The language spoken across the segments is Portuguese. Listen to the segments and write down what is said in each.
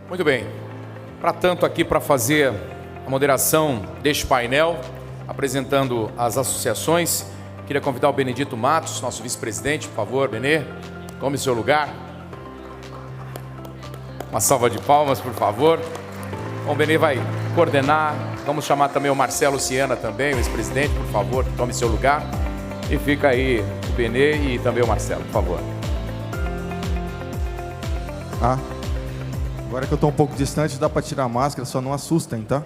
Muito bem. Para tanto, aqui para fazer a moderação deste painel, apresentando as associações, queria convidar o Benedito Matos, nosso vice-presidente, por favor, Benê, tome seu lugar. Uma salva de palmas, por favor. Bom, o Benê vai coordenar. Vamos chamar também o Marcelo Ciana também, o vice-presidente, por favor, tome seu lugar. E fica aí o Benê e também o Marcelo, por favor. Agora que eu estou um pouco distante, dá para tirar a máscara, só não assustem, tá?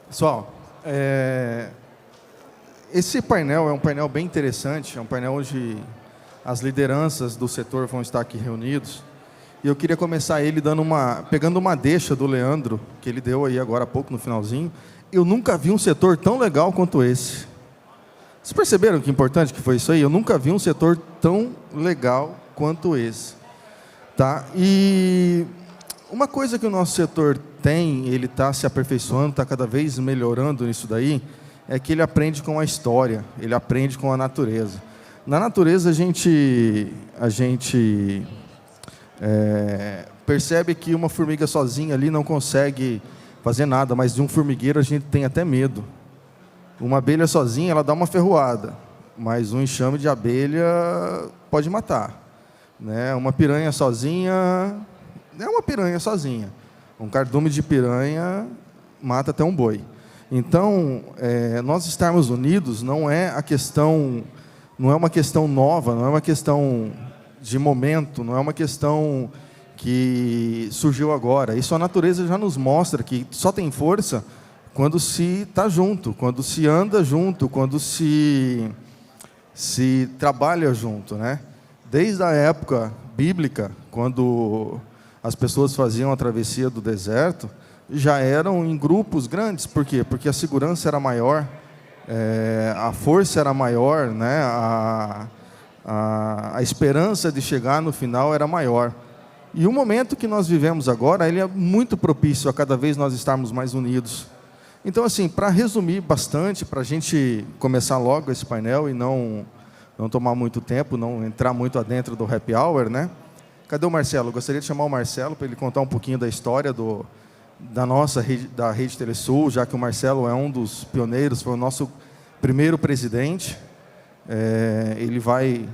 Pessoal, esse painel é um painel bem interessante, é um painel onde as lideranças do setor vão estar aqui reunidos. E eu queria começar ele pegando uma deixa do Leandro, que ele deu aí agora há pouco no finalzinho. Eu nunca vi um setor tão legal quanto esse. Vocês perceberam que importante que foi isso aí? Eu nunca vi um setor tão legal quanto esse. Tá? E uma coisa que o nosso setor tem, ele está se aperfeiçoando, está cada vez melhorando nisso daí, é que ele aprende com a história, ele aprende com a natureza. Na natureza, a gente percebe que uma formiga sozinha ali não consegue fazer nada, mas de um formigueiro a gente tem até medo. Uma abelha sozinha, ela dá uma ferroada, mas um enxame de abelha pode matar. Né? Uma piranha sozinha é uma piranha sozinha. Um cardume de piranha mata até um boi. Então, nós estarmos unidos não é uma questão nova, não é uma questão de momento, não é uma questão que surgiu agora. Isso a natureza já nos mostra que só tem força quando se está junto, quando se anda junto, quando se trabalha junto, né? Desde a época bíblica, quando as pessoas faziam a travessia do deserto, já eram em grupos grandes. Por quê? Porque a segurança era maior, a força era maior, né? A esperança de chegar no final era maior. E o momento que nós vivemos agora, ele é muito propício a cada vez nós estarmos mais unidos. Então, assim, para resumir bastante, para a gente começar logo esse painel e não tomar muito tempo, não entrar muito adentro do happy hour, né? Cadê o Marcelo? Eu gostaria de chamar o Marcelo para ele contar um pouquinho da história da Rede Telesul, já que o Marcelo é um dos pioneiros, foi o nosso primeiro presidente. Ele vai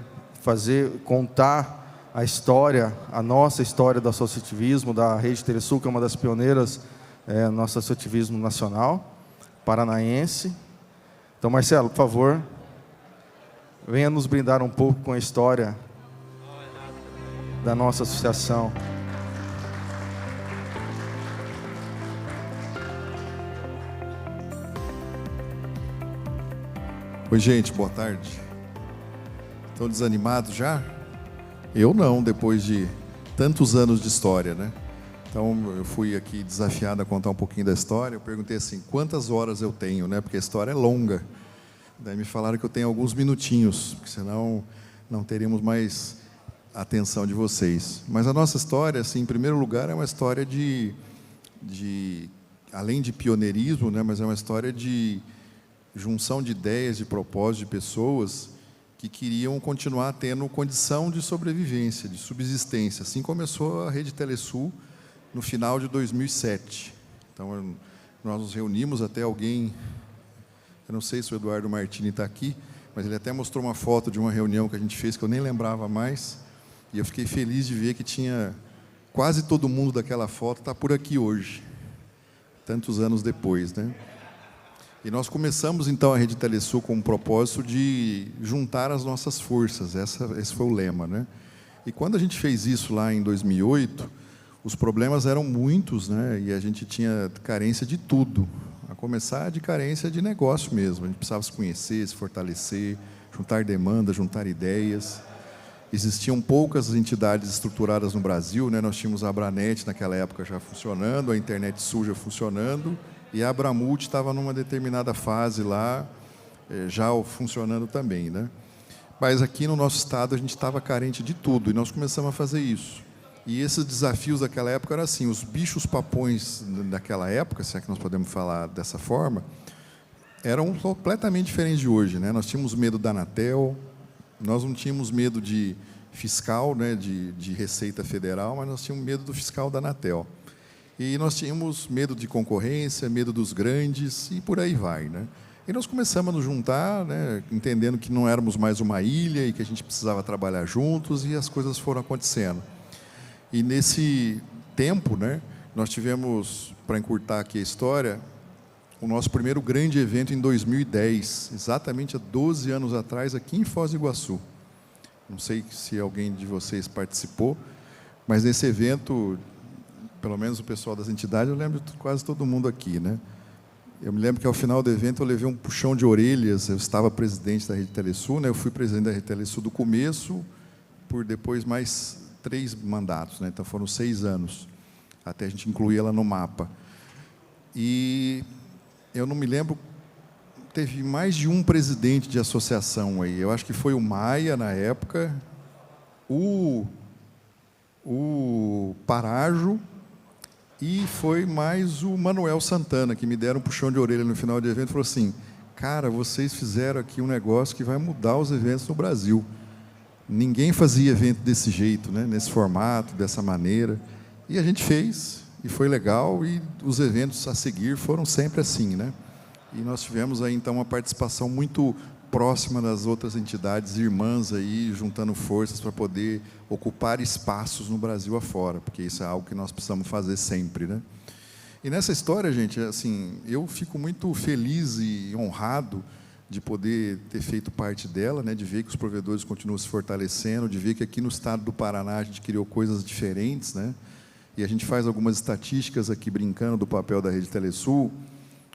contar a história, a nossa história do associativismo, da Rede Telesul, que é uma das pioneiras no nosso associativismo nacional, paranaense. Então, Marcelo, por favor, venha nos brindar um pouco com a história da nossa associação. Oi, gente, boa tarde. Estão desanimados já? Eu não, depois de tantos anos de história, né? Então, eu fui aqui desafiado a contar um pouquinho da história. Eu perguntei assim, quantas horas eu tenho, né? Porque a história é longa. Daí me falaram que eu tenho alguns minutinhos, porque senão não teríamos mais a atenção de vocês. Mas a nossa história, assim, em primeiro lugar, é uma história além de pioneirismo, né, mas é uma história de junção de ideias, de propósitos, de pessoas que queriam continuar tendo condição de sobrevivência, de subsistência. Assim começou a Rede Telesul no final de 2007. Então, nós nos reunimos, até alguém... Eu não sei se o Eduardo Martini está aqui, mas ele até mostrou uma foto de uma reunião que a gente fez, que eu nem lembrava mais, e eu fiquei feliz de ver que tinha quase todo mundo daquela foto está por aqui hoje, tantos anos depois, né? E nós começamos, então, a Rede Telesul com o propósito de juntar as nossas forças, esse foi o lema, né? E quando a gente fez isso lá em 2008, os problemas eram muitos, né? E a gente tinha carência de tudo. A começar de carência de negócio mesmo. A gente precisava se conhecer, se fortalecer, juntar demandas, juntar ideias. Existiam poucas entidades estruturadas no Brasil, né? Nós tínhamos a Abranet naquela época já funcionando, a Internet Sul já funcionando, e a Abramult estava numa determinada fase lá, já funcionando também, né? Mas aqui no nosso estado a gente estava carente de tudo, e nós começamos a fazer isso. E esses desafios daquela época eram assim, os bichos papões daquela época, se é que nós podemos falar dessa forma, eram completamente diferentes de hoje, né? Nós tínhamos medo da Anatel, nós não tínhamos medo de fiscal, né, de Receita Federal, mas nós tínhamos medo do fiscal da Anatel. E nós tínhamos medo de concorrência, medo dos grandes, e por aí vai, né? E nós começamos a nos juntar, né, entendendo que não éramos mais uma ilha e que a gente precisava trabalhar juntos, e as coisas foram acontecendo. E nesse tempo, né, nós tivemos, para encurtar aqui a história, o nosso primeiro grande evento em 2010, exatamente há 12 anos atrás, aqui em Foz do Iguaçu. Não sei se alguém de vocês participou, mas nesse evento, pelo menos o pessoal das entidades, eu lembro de quase todo mundo aqui, né? Eu me lembro que, ao final do evento, eu levei um puxão de orelhas. Eu estava presidente da Rede Telesul, né? Eu fui presidente da Rede Telesul do começo, por depois mais 3 mandatos, né? Então, foram 6 anos, até a gente incluir ela no mapa. E eu não me lembro, teve mais de um presidente de associação aí. Eu acho que foi o Maia, na época, o Parajo, e foi mais o Manuel Santana, que me deram um puxão de orelha no final do evento e falou assim: cara, vocês fizeram aqui um negócio que vai mudar os eventos no Brasil. Ninguém fazia evento desse jeito, né? Nesse formato, dessa maneira. E a gente fez, e foi legal, e os eventos a seguir foram sempre assim, né? E nós tivemos aí, então, uma participação muito próxima das outras entidades irmãs aí, juntando forças para poder ocupar espaços no Brasil afora, porque isso é algo que nós precisamos fazer sempre, né? E nessa história, gente, assim, eu fico muito feliz e honrado de poder ter feito parte dela, né? De ver que os provedores continuam se fortalecendo, de ver que aqui no estado do Paraná a gente criou coisas diferentes, né? E a gente faz algumas estatísticas aqui brincando do papel da Rede Telesul.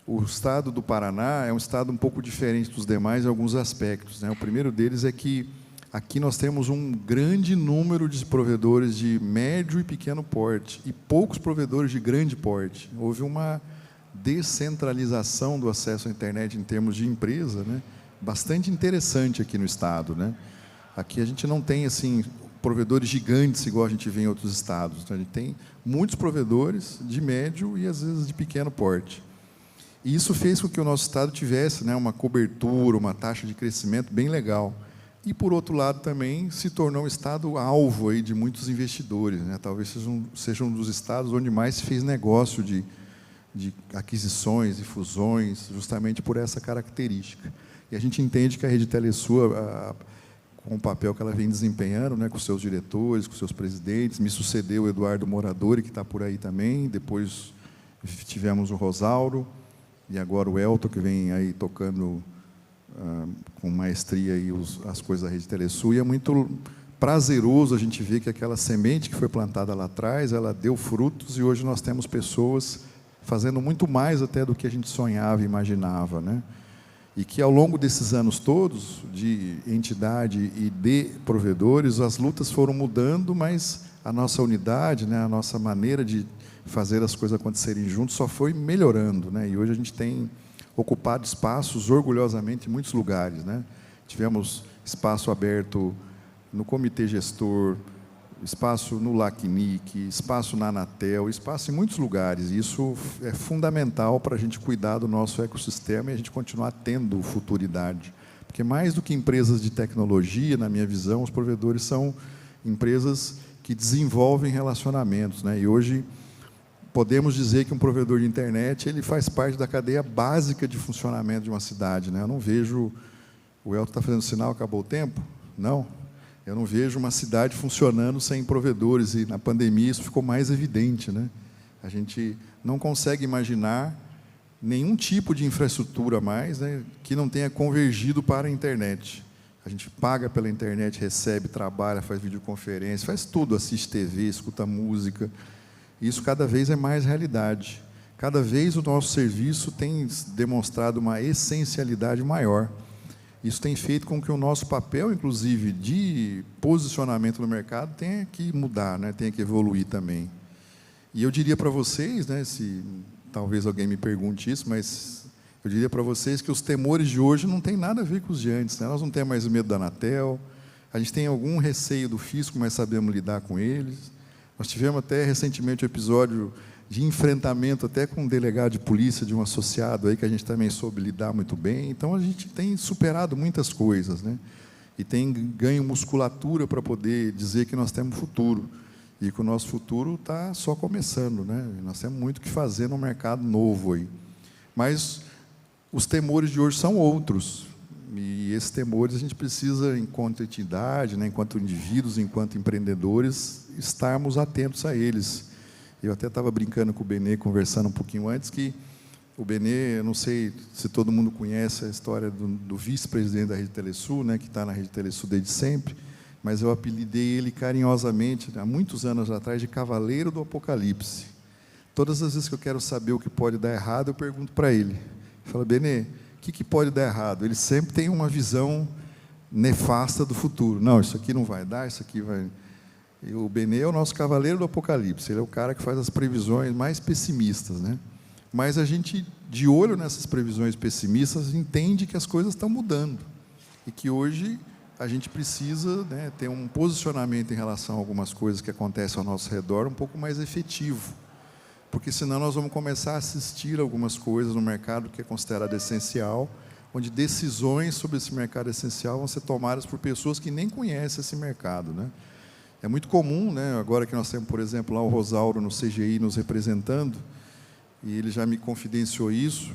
O estado do Paraná é um estado um pouco diferente dos demais em alguns aspectos, né? O primeiro deles é que aqui nós temos um grande número de provedores de médio e pequeno porte e poucos provedores de grande porte. Houve uma descentralização do acesso à internet em termos de empresa, né? Bastante interessante aqui no estado, né? Aqui a gente não tem assim provedores gigantes igual a gente vê em outros estados. Então, a gente tem muitos provedores de médio e às vezes de pequeno porte. E isso fez com que o nosso estado tivesse, né, uma cobertura, uma taxa de crescimento bem legal. E, por outro lado, também se tornou um estado alvo aí de muitos investidores, né? Talvez seja um dos estados onde mais se fez negócio de aquisições e fusões, justamente por essa característica. E a gente entende que a Rede Telesul, com o papel que ela vem desempenhando, né, com seus diretores, com seus presidentes, me sucedeu o Eduardo Moradori, que está por aí também, depois tivemos o Rosauro, e agora o Elton, que vem aí tocando com maestria aí as coisas da Rede Telesul, e é muito prazeroso a gente ver que aquela semente que foi plantada lá atrás, ela deu frutos, e hoje nós temos pessoas fazendo muito mais até do que a gente sonhava e imaginava, né? E que, ao longo desses anos todos, de entidade e de provedores, as lutas foram mudando, mas a nossa unidade, né, a nossa maneira de fazer as coisas acontecerem juntos só foi melhorando, né? E hoje a gente tem ocupado espaços orgulhosamente em muitos lugares, né? Tivemos espaço aberto no comitê gestor, espaço no LACNIC, espaço na Anatel, espaço em muitos lugares. E isso é fundamental para a gente cuidar do nosso ecossistema e a gente continuar tendo futuridade. Porque, mais do que empresas de tecnologia, na minha visão, os provedores são empresas que desenvolvem relacionamentos, né? E hoje podemos dizer que um provedor de internet ele faz parte da cadeia básica de funcionamento de uma cidade, né? Eu não vejo... O Elton está fazendo sinal, acabou o tempo? Não. Eu não vejo uma cidade funcionando sem provedores, e na pandemia isso ficou mais evidente, né? A gente não consegue imaginar nenhum tipo de infraestrutura mais, né, que não tenha convergido para a internet. A gente paga pela internet, recebe, trabalha, faz videoconferência, faz tudo, assiste TV, escuta música. Isso cada vez é mais realidade. Cada vez o nosso serviço tem demonstrado uma essencialidade maior. Isso tem feito com que o nosso papel, inclusive, de posicionamento no mercado tenha que mudar, né? Tenha que evoluir também. E eu diria para vocês, né, se talvez alguém me pergunte isso, mas eu diria para vocês que os temores de hoje não têm nada a ver com os de antes, né? Nós não temos mais o medo da Anatel, a gente tem algum receio do fisco, mas sabemos lidar com eles. Nós tivemos até recentemente um episódio de enfrentamento até com um delegado de polícia de um associado aí que a gente também soube lidar muito bem. Então a gente tem superado muitas coisas, né? e tem ganho musculatura para poder dizer que nós temos futuro, e que o nosso futuro está só começando, né? Nós temos muito o que fazer no mercado novo aí. Mas os temores de hoje são outros, e esses temores a gente precisa, enquanto entidade, né, enquanto indivíduos, enquanto empreendedores, estarmos atentos a eles. Eu até estava brincando com o Benê, conversando um pouquinho antes, que o Benê, eu não sei se todo mundo conhece a história do vice-presidente da Rede Telesul, né, que está na Rede Telesul desde sempre, mas eu apelidei ele carinhosamente, há muitos anos atrás, de Cavaleiro do Apocalipse. Todas as vezes que eu quero saber o que pode dar errado, eu pergunto para ele. Eu falo, Benê, o que pode dar errado? Ele sempre tem uma visão nefasta do futuro. Não, isso aqui não vai dar, isso aqui vai... E o Benê é o nosso Cavaleiro do Apocalipse, ele é o cara que faz as previsões mais pessimistas, né? Mas a gente, de olho nessas previsões pessimistas, entende que as coisas estão mudando, e que hoje a gente precisa, né, ter um posicionamento em relação a algumas coisas que acontecem ao nosso redor um pouco mais efetivo, porque senão nós vamos começar a assistir algumas coisas no mercado que é considerado essencial, onde decisões sobre esse mercado essencial vão ser tomadas por pessoas que nem conhecem esse mercado, né? É muito comum, né, agora que nós temos, por exemplo, lá o Rosauro no CGI nos representando, e ele já me confidenciou isso,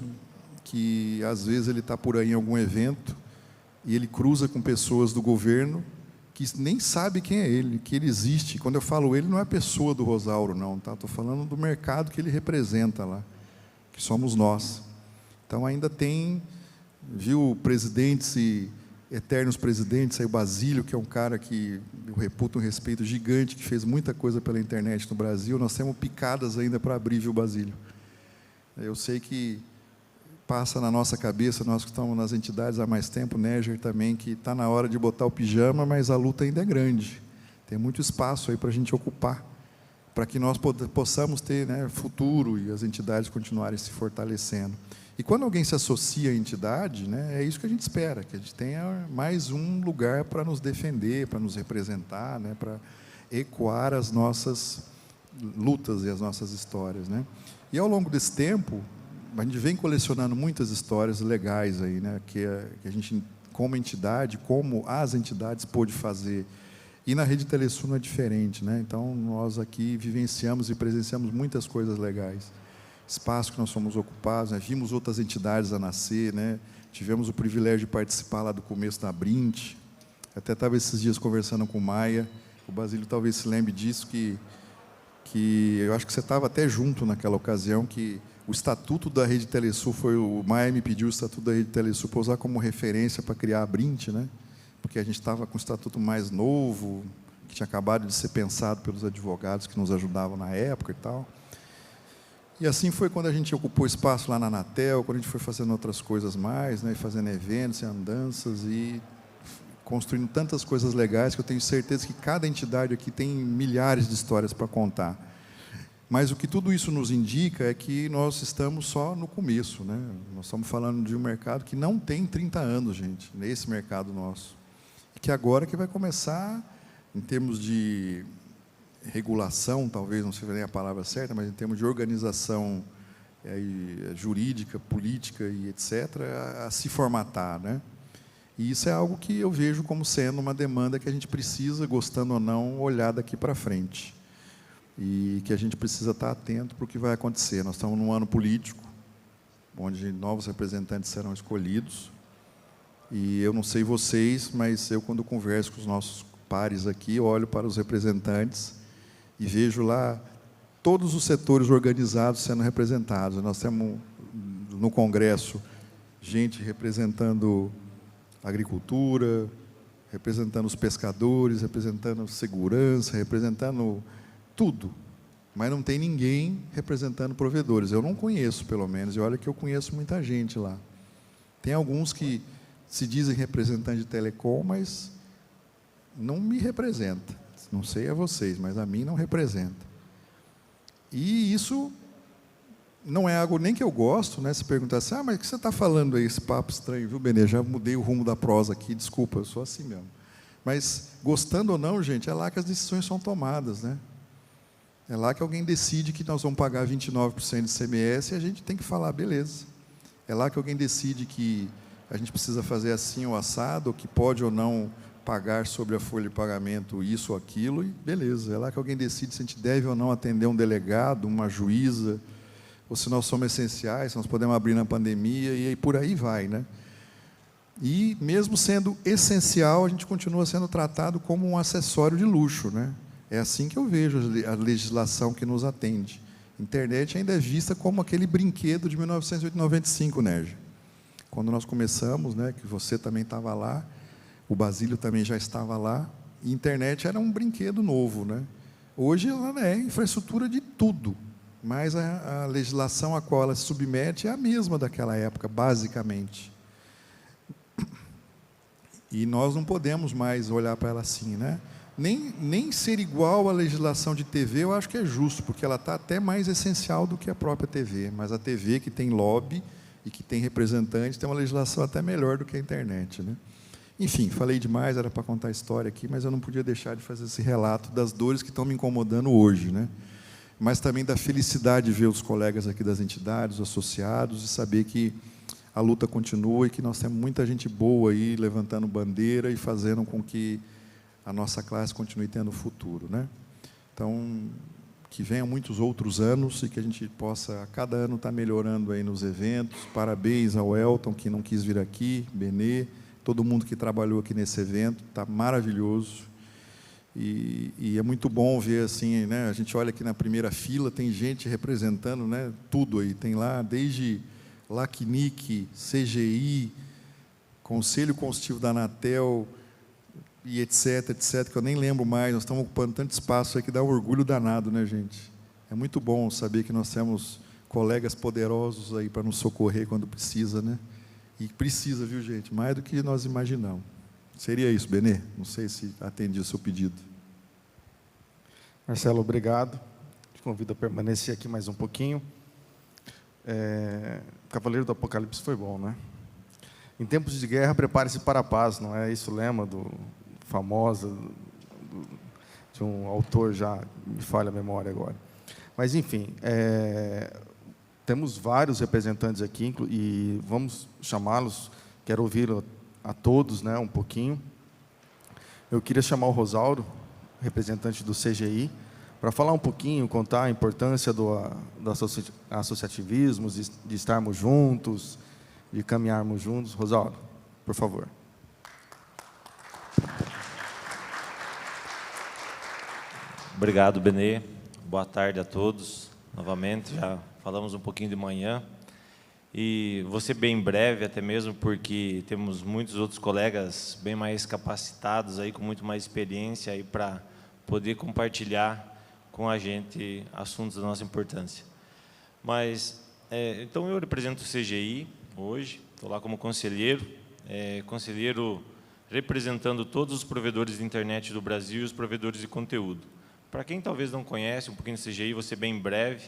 que às vezes ele está por aí em algum evento, e ele cruza com pessoas do governo que nem sabe quem é ele, que ele existe. Quando eu falo ele, não é a pessoa do Rosauro, não, tá? Estou falando do mercado que ele representa lá, que somos nós. Então, ainda tem, viu, presidentes e eternos presidentes, aí o Basílio, que é um cara que eu reputo um respeito gigante, que fez muita coisa pela internet no Brasil. Nós temos picadas ainda para abrir, viu, Basílio? Eu sei que passa na nossa cabeça, nós que estamos nas entidades há mais tempo, Néger também, que está na hora de botar o pijama, mas a luta ainda é grande. Tem muito espaço aí para a gente ocupar, para que nós possamos ter, né, futuro e as entidades continuarem se fortalecendo. E quando alguém se associa à entidade, né, é isso que a gente espera, que a gente tenha mais um lugar para nos defender, para nos representar, né, para ecoar as nossas lutas e as nossas histórias, né? E ao longo desse tempo, a gente vem colecionando muitas histórias legais aí, né, que a gente, como entidade, como as entidades pôde fazer. E na Rede Telesul não é diferente, né? Então, nós aqui vivenciamos e presenciamos muitas coisas legais. Espaço que nós fomos ocupados, né? Vimos outras entidades a nascer, né? Tivemos o privilégio de participar lá do começo da Brint. Até estava esses dias conversando com o Maia, o Basílio talvez se lembre disso, que eu acho que você estava até junto naquela ocasião, que o Estatuto da Rede Telesul o Maia me pediu o Estatuto da Rede Telesul para usar como referência para criar a Brint, né? Porque a gente estava com um estatuto mais novo, que tinha acabado de ser pensado pelos advogados que nos ajudavam na época e tal. E assim foi quando a gente ocupou espaço lá na Anatel, quando a gente foi fazendo outras coisas mais, né, fazendo eventos e andanças e construindo tantas coisas legais que eu tenho certeza que cada entidade aqui tem milhares de histórias para contar. Mas o que tudo isso nos indica é que nós estamos só no começo, né? Nós estamos falando de um mercado que não tem 30 anos, gente, nesse mercado nosso. E que agora que vai começar, em termos de regulação, talvez não seja nem a palavra certa, mas em termos de organização jurídica, política e etc., a se formatar, né? E isso é algo que eu vejo como sendo uma demanda que a gente precisa, gostando ou não, olhar daqui para frente. E que a gente precisa estar atento para o que vai acontecer. Nós estamos num ano político, onde novos representantes serão escolhidos. E eu não sei vocês, mas eu, quando converso com os nossos pares aqui, olho para os representantes e vejo lá todos os setores organizados sendo representados. Nós temos no Congresso gente representando a agricultura, representando os pescadores, representando segurança, representando tudo, mas não tem ninguém representando provedores. Eu não conheço, pelo menos, e olha que eu conheço muita gente lá. Tem alguns que se dizem representantes de telecom, mas não me representa. Não sei a vocês, mas a mim não representa. E isso não é algo nem que eu gosto, né? Se perguntar assim, mas o que você está falando aí, esse papo estranho, viu, Benê? Já mudei o rumo da prosa aqui, desculpa, eu sou assim mesmo. Mas, gostando ou não, gente, é lá que as decisões são tomadas, né? É lá que alguém decide que nós vamos pagar 29% de ICMS e a gente tem que falar, beleza. É lá que alguém decide que a gente precisa fazer assim ou assado, ou que pode ou não pagar sobre a folha de pagamento isso ou aquilo, e beleza, é lá que alguém decide se a gente deve ou não atender um delegado, uma juíza, ou se nós somos essenciais, se nós podemos abrir na pandemia, e aí por aí vai, né? E, mesmo sendo essencial, a gente continua sendo tratado como um acessório de luxo, né? É assim que eu vejo a legislação que nos atende. A internet ainda é vista como aquele brinquedo de 1995, Nérgia. Quando nós começamos, né, que você também estava lá, o Basílio também já estava lá, e a internet era um brinquedo novo, né? Hoje ela é infraestrutura de tudo, mas a legislação a qual ela se submete é a mesma daquela época, basicamente. E nós não podemos mais olhar para ela assim, né? Nem ser igual à legislação de TV, eu acho que é justo, porque ela está até mais essencial do que a própria TV. Mas a TV, que tem lobby e que tem representantes, tem uma legislação até melhor do que a internet, né? Enfim, falei demais, era para contar a história aqui, mas eu não podia deixar de fazer esse relato das dores que estão me incomodando hoje, né? Mas também da felicidade de ver os colegas aqui das entidades, os associados, e saber que a luta continua e que nós temos muita gente boa aí levantando bandeira e fazendo com que a nossa classe continue tendo futuro, né? Então, que venham muitos outros anos e que a gente possa, a cada ano, estar melhorando aí nos eventos. Parabéns ao Elton, que não quis vir aqui, Benê, todo mundo que trabalhou aqui nesse evento, está maravilhoso. E é muito bom ver assim, né? A gente olha aqui na primeira fila, tem gente representando, né, tudo aí, tem lá desde LACNIC, CGI, Conselho Consultivo da Anatel, e etc, etc, que eu nem lembro mais. Nós estamos ocupando tanto espaço aí que dá um orgulho danado, né, gente? É muito bom saber que nós temos colegas poderosos aí para nos socorrer quando precisa, né? E precisa, viu, gente? Mais do que nós imaginamos. Seria isso, Benê? Não sei se atendi o seu pedido. Marcelo, obrigado. Te convido a permanecer aqui mais um pouquinho. Cavaleiro do Apocalipse foi bom, né? Em tempos de guerra, prepare-se para a paz, não é isso o lema de um autor, já me falha a memória agora. Mas, enfim, temos vários representantes aqui, e vamos chamá-los, quero ouvir a todos, né, um pouquinho. Eu queria chamar o Rosauro, representante do CGI, para falar um pouquinho, contar a importância do associativismo, de estarmos juntos, de caminharmos juntos. Rosauro, por favor. Obrigado, Benê. Boa tarde a todos. Novamente, já falamos um pouquinho de manhã. E vou ser bem breve, até mesmo porque temos muitos outros colegas bem mais capacitados, aí, com muito mais experiência aí para poder compartilhar com a gente assuntos da nossa importância. Mas, então, eu represento o CGI hoje, estou lá como conselheiro, conselheiro representando todos os provedores de internet do Brasil e os provedores de conteúdo. Para quem talvez não conhece um pouquinho do CGI, vou ser bem breve,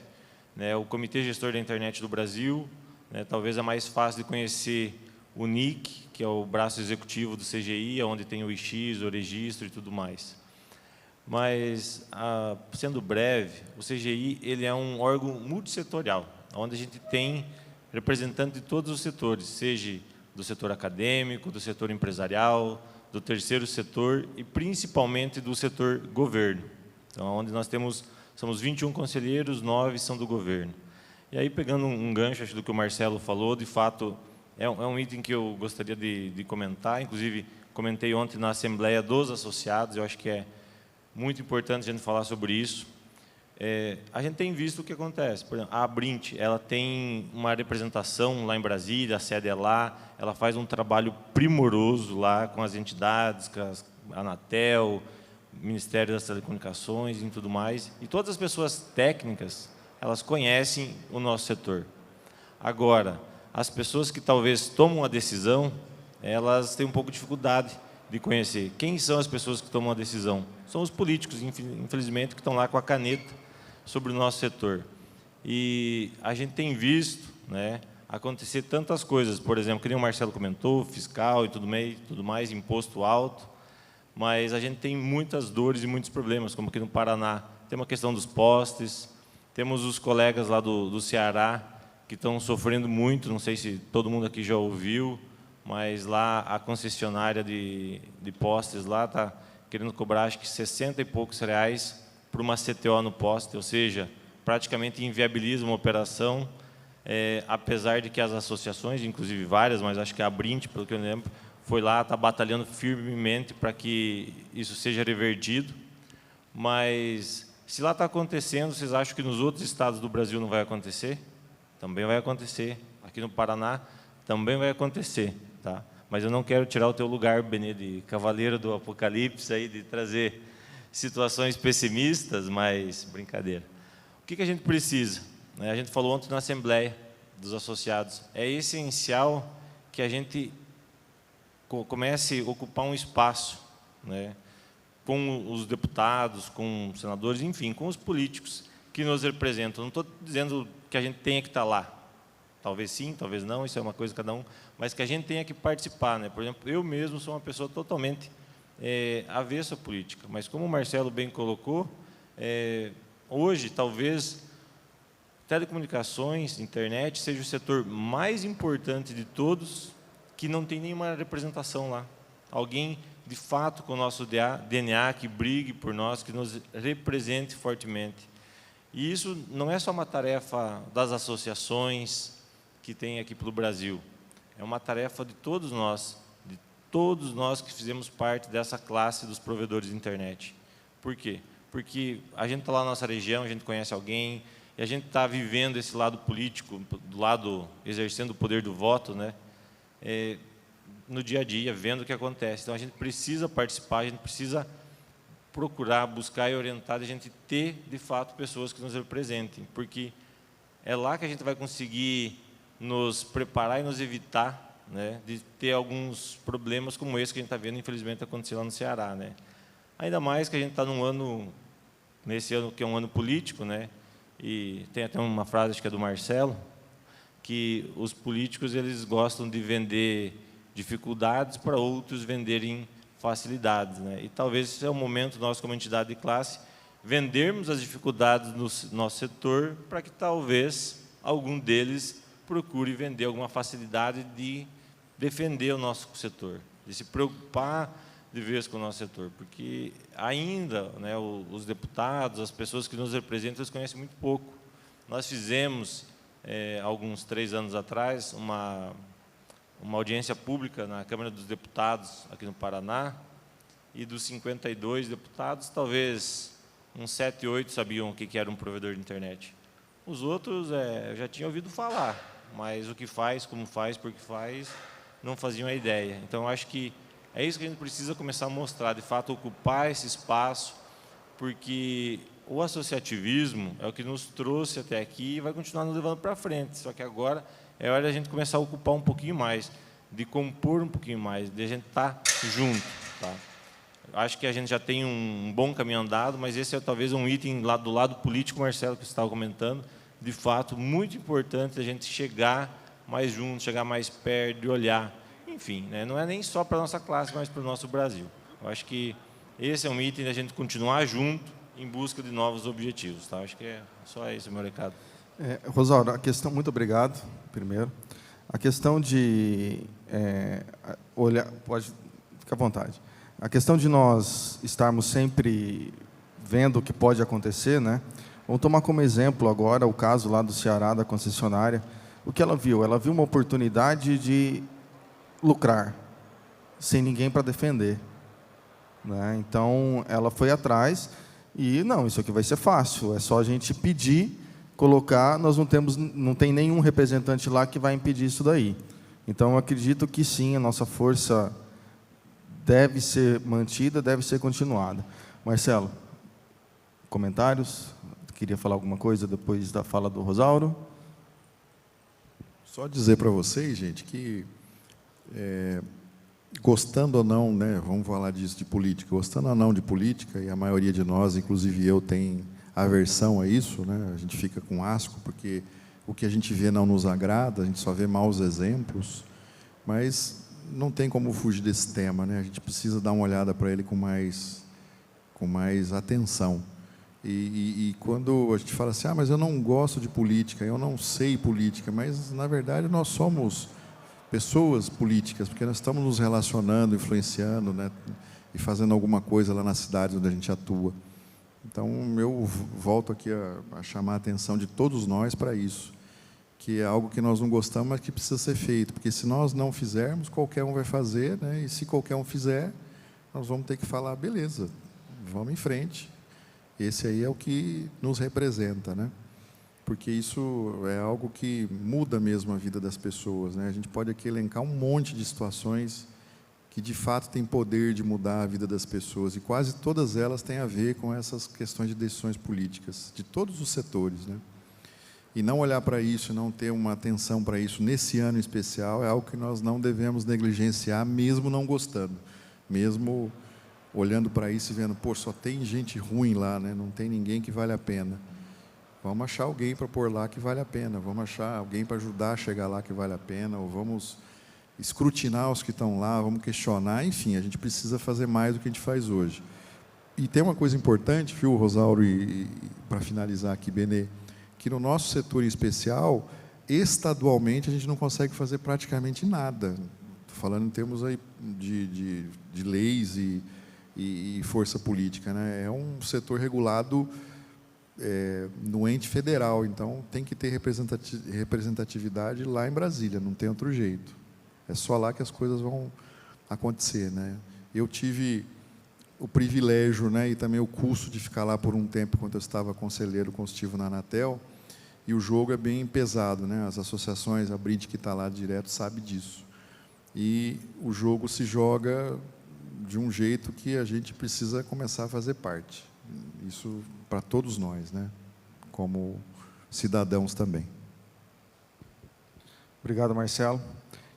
né, o Comitê Gestor da Internet do Brasil, né, talvez é mais fácil de conhecer o NIC, que é o braço executivo do CGI, onde tem o IX, o registro e tudo mais. Mas, sendo breve, o CGI ele é um órgão multissetorial, onde a gente tem representante de todos os setores, seja do setor acadêmico, do setor empresarial, do terceiro setor e principalmente do setor governo. Então, onde nós somos 21 conselheiros, 9 são do governo. E aí, pegando um gancho acho, do que o Marcelo falou, de fato, é um item que eu gostaria de comentar, inclusive comentei ontem na Assembleia dos Associados, eu acho que é muito importante a gente falar sobre isso. A gente tem visto o que acontece. Por exemplo, a Abrint, ela tem uma representação lá em Brasília, a sede é lá, ela faz um trabalho primoroso lá com as entidades, com a Anatel, Ministério das Telecomunicações e tudo mais. E todas as pessoas técnicas, elas conhecem o nosso setor. Agora, as pessoas que talvez tomam a decisão, elas têm um pouco de dificuldade de conhecer. Quem são as pessoas que tomam a decisão? São os políticos, infelizmente, que estão lá com a caneta sobre o nosso setor. E a gente tem visto, né, acontecer tantas coisas, por exemplo, que nem o Marcelo comentou, fiscal e tudo mais, imposto alto, mas a gente tem muitas dores e muitos problemas, como aqui no Paraná. Tem uma questão dos postes, temos os colegas lá do Ceará, que estão sofrendo muito, não sei se todo mundo aqui já ouviu, mas lá a concessionária de postes lá está querendo cobrar, acho que 60 e poucos reais por uma CTO no poste, ou seja, praticamente inviabiliza uma operação, apesar de que as associações, inclusive várias, mas acho que a Brint, pelo que eu lembro, foi lá, está batalhando firmemente para que isso seja revertido. Mas, se lá está acontecendo, vocês acham que nos outros estados do Brasil não vai acontecer? Também vai acontecer. Aqui no Paraná também vai acontecer. Tá? Mas eu não quero tirar o teu lugar, Benê, de cavaleiro do apocalipse, aí, de trazer situações pessimistas, mas brincadeira. O que a gente precisa? A gente falou ontem na Assembleia dos Associados. É essencial que a gente comece a ocupar um espaço, né, com os deputados, com os senadores, enfim, com os políticos que nos representam. Não estou dizendo que a gente tenha que estar lá. Talvez sim, talvez não, isso é uma coisa de cada um, mas que a gente tenha que participar. Né? Por exemplo, eu mesmo sou uma pessoa totalmente avesso à política, mas como o Marcelo bem colocou, hoje, talvez, telecomunicações, internet, seja o setor mais importante de todos, que não tem nenhuma representação lá. Alguém, de fato, com o nosso DNA, que brigue por nós, que nos represente fortemente. E isso não é só uma tarefa das associações que tem aqui pelo Brasil. É uma tarefa de todos nós que fizemos parte dessa classe dos provedores de internet. Por quê? Porque a gente está lá na nossa região, a gente conhece alguém, e a gente está vivendo esse lado político, do lado exercendo o poder do voto, né? No dia a dia, vendo o que acontece. Então, a gente precisa participar, a gente precisa procurar, buscar e orientar, a gente ter, de fato, pessoas que nos representem, porque é lá que a gente vai conseguir nos preparar e nos evitar, né, de ter alguns problemas como esse que a gente está vendo, infelizmente, acontecer lá no Ceará. Né? Ainda mais que a gente está nesse ano que é um ano político, né, e tem até uma frase, acho que é do Marcelo, que os políticos eles gostam de vender dificuldades para outros venderem facilidades. Né? E talvez esse é o momento, nós como entidade de classe, vendermos as dificuldades no nosso setor para que talvez algum deles procure vender alguma facilidade de defender o nosso setor, de se preocupar de vez com o nosso setor, porque ainda, né, os deputados, as pessoas que nos representam, eles conhecem muito pouco. Nós fizemos, alguns 3 anos atrás, uma audiência pública na Câmara dos Deputados, aqui no Paraná, e dos 52 deputados, talvez uns 7, 8 sabiam o que era um provedor de internet. Os outros eu já tinha ouvido falar, mas o que faz, como faz, por que faz, não faziam a ideia. Então, eu acho que é isso que a gente precisa começar a mostrar, de fato, ocupar esse espaço, porque o associativismo é o que nos trouxe até aqui e vai continuar nos levando para frente. Só que agora é hora de a gente começar a ocupar um pouquinho mais, de compor um pouquinho mais, de a gente estar junto. Tá? Acho que a gente já tem um bom caminho andado, mas esse é talvez um item lá do lado político, Marcelo, que você estava comentando, de fato, muito importante a gente chegar mais junto, chegar mais perto, de olhar. Enfim, né? Não é nem só para a nossa classe, mas para o nosso Brasil. Eu acho que esse é um item da gente continuar junto em busca de novos objetivos. Tá? Acho que é só esse o meu recado. Rosauro, a questão, muito obrigado, primeiro. A questão de olhar, pode ficar à vontade. A questão de nós estarmos sempre vendo o que pode acontecer, né? Vamos tomar como exemplo agora o caso lá do Ceará, da concessionária. O que ela viu? Ela viu uma oportunidade de lucrar, sem ninguém para defender. Né? Então, ela foi atrás e, não, isso aqui vai ser fácil, é só a gente pedir, colocar, nós não tem nenhum representante lá que vai impedir isso daí. Então, eu acredito que sim, a nossa força deve ser mantida, deve ser continuada. Marcelo, comentários? Queria falar alguma coisa depois da fala do Rosauro? Só dizer para vocês, gente, que gostando ou não, né, vamos falar disso de política, gostando ou não de política, e a maioria de nós, inclusive eu, tem aversão a isso, né, a gente fica com asco, porque o que a gente vê não nos agrada, a gente só vê maus exemplos, mas não tem como fugir desse tema, né, a gente precisa dar uma olhada para ele com mais atenção. E quando a gente fala assim, mas eu não gosto de política, eu não sei política, mas, na verdade, nós somos pessoas políticas, porque nós estamos nos relacionando, influenciando, né, e fazendo alguma coisa lá nas cidades onde a gente atua. Então, eu volto aqui a chamar a atenção de todos nós para isso, que é algo que nós não gostamos, mas que precisa ser feito, porque se nós não fizermos, qualquer um vai fazer, né, e se qualquer um fizer, nós vamos ter que falar, beleza, vamos em frente. Esse aí é o que nos representa, né? Porque isso é algo que muda mesmo a vida das pessoas, né? A gente pode aqui elencar um monte de situações que, de fato, têm poder de mudar a vida das pessoas, e quase todas elas têm a ver com essas questões de decisões políticas, de todos os setores, né? E não olhar para isso, não ter uma atenção para isso nesse ano especial, é algo que nós não devemos negligenciar, mesmo não gostando, mesmo olhando para isso e vendo, pô, só tem gente ruim lá, né? Não tem ninguém que vale a pena. Vamos achar alguém para pôr lá que vale a pena, vamos achar alguém para ajudar a chegar lá que vale a pena, ou vamos escrutinar os que estão lá, vamos questionar, enfim, a gente precisa fazer mais do que a gente faz hoje. E tem uma coisa importante, viu, Rosauro, e para finalizar aqui, Benê, que no nosso setor em especial, estadualmente, a gente não consegue fazer praticamente nada. Estou falando em termos aí de leis e força política, né? É um setor regulado no ente federal, então tem que ter representatividade lá em Brasília, não tem outro jeito. É só lá que as coisas vão acontecer, né? Eu tive o privilégio, né, e também o custo de ficar lá por um tempo, quando eu estava conselheiro consultivo na Anatel, e o jogo é bem pesado, né? As associações, a Brinde que está lá direto sabe disso. E o jogo se joga de um jeito que a gente precisa começar a fazer parte. Isso para todos nós, né? Como cidadãos também. Obrigado, Marcelo.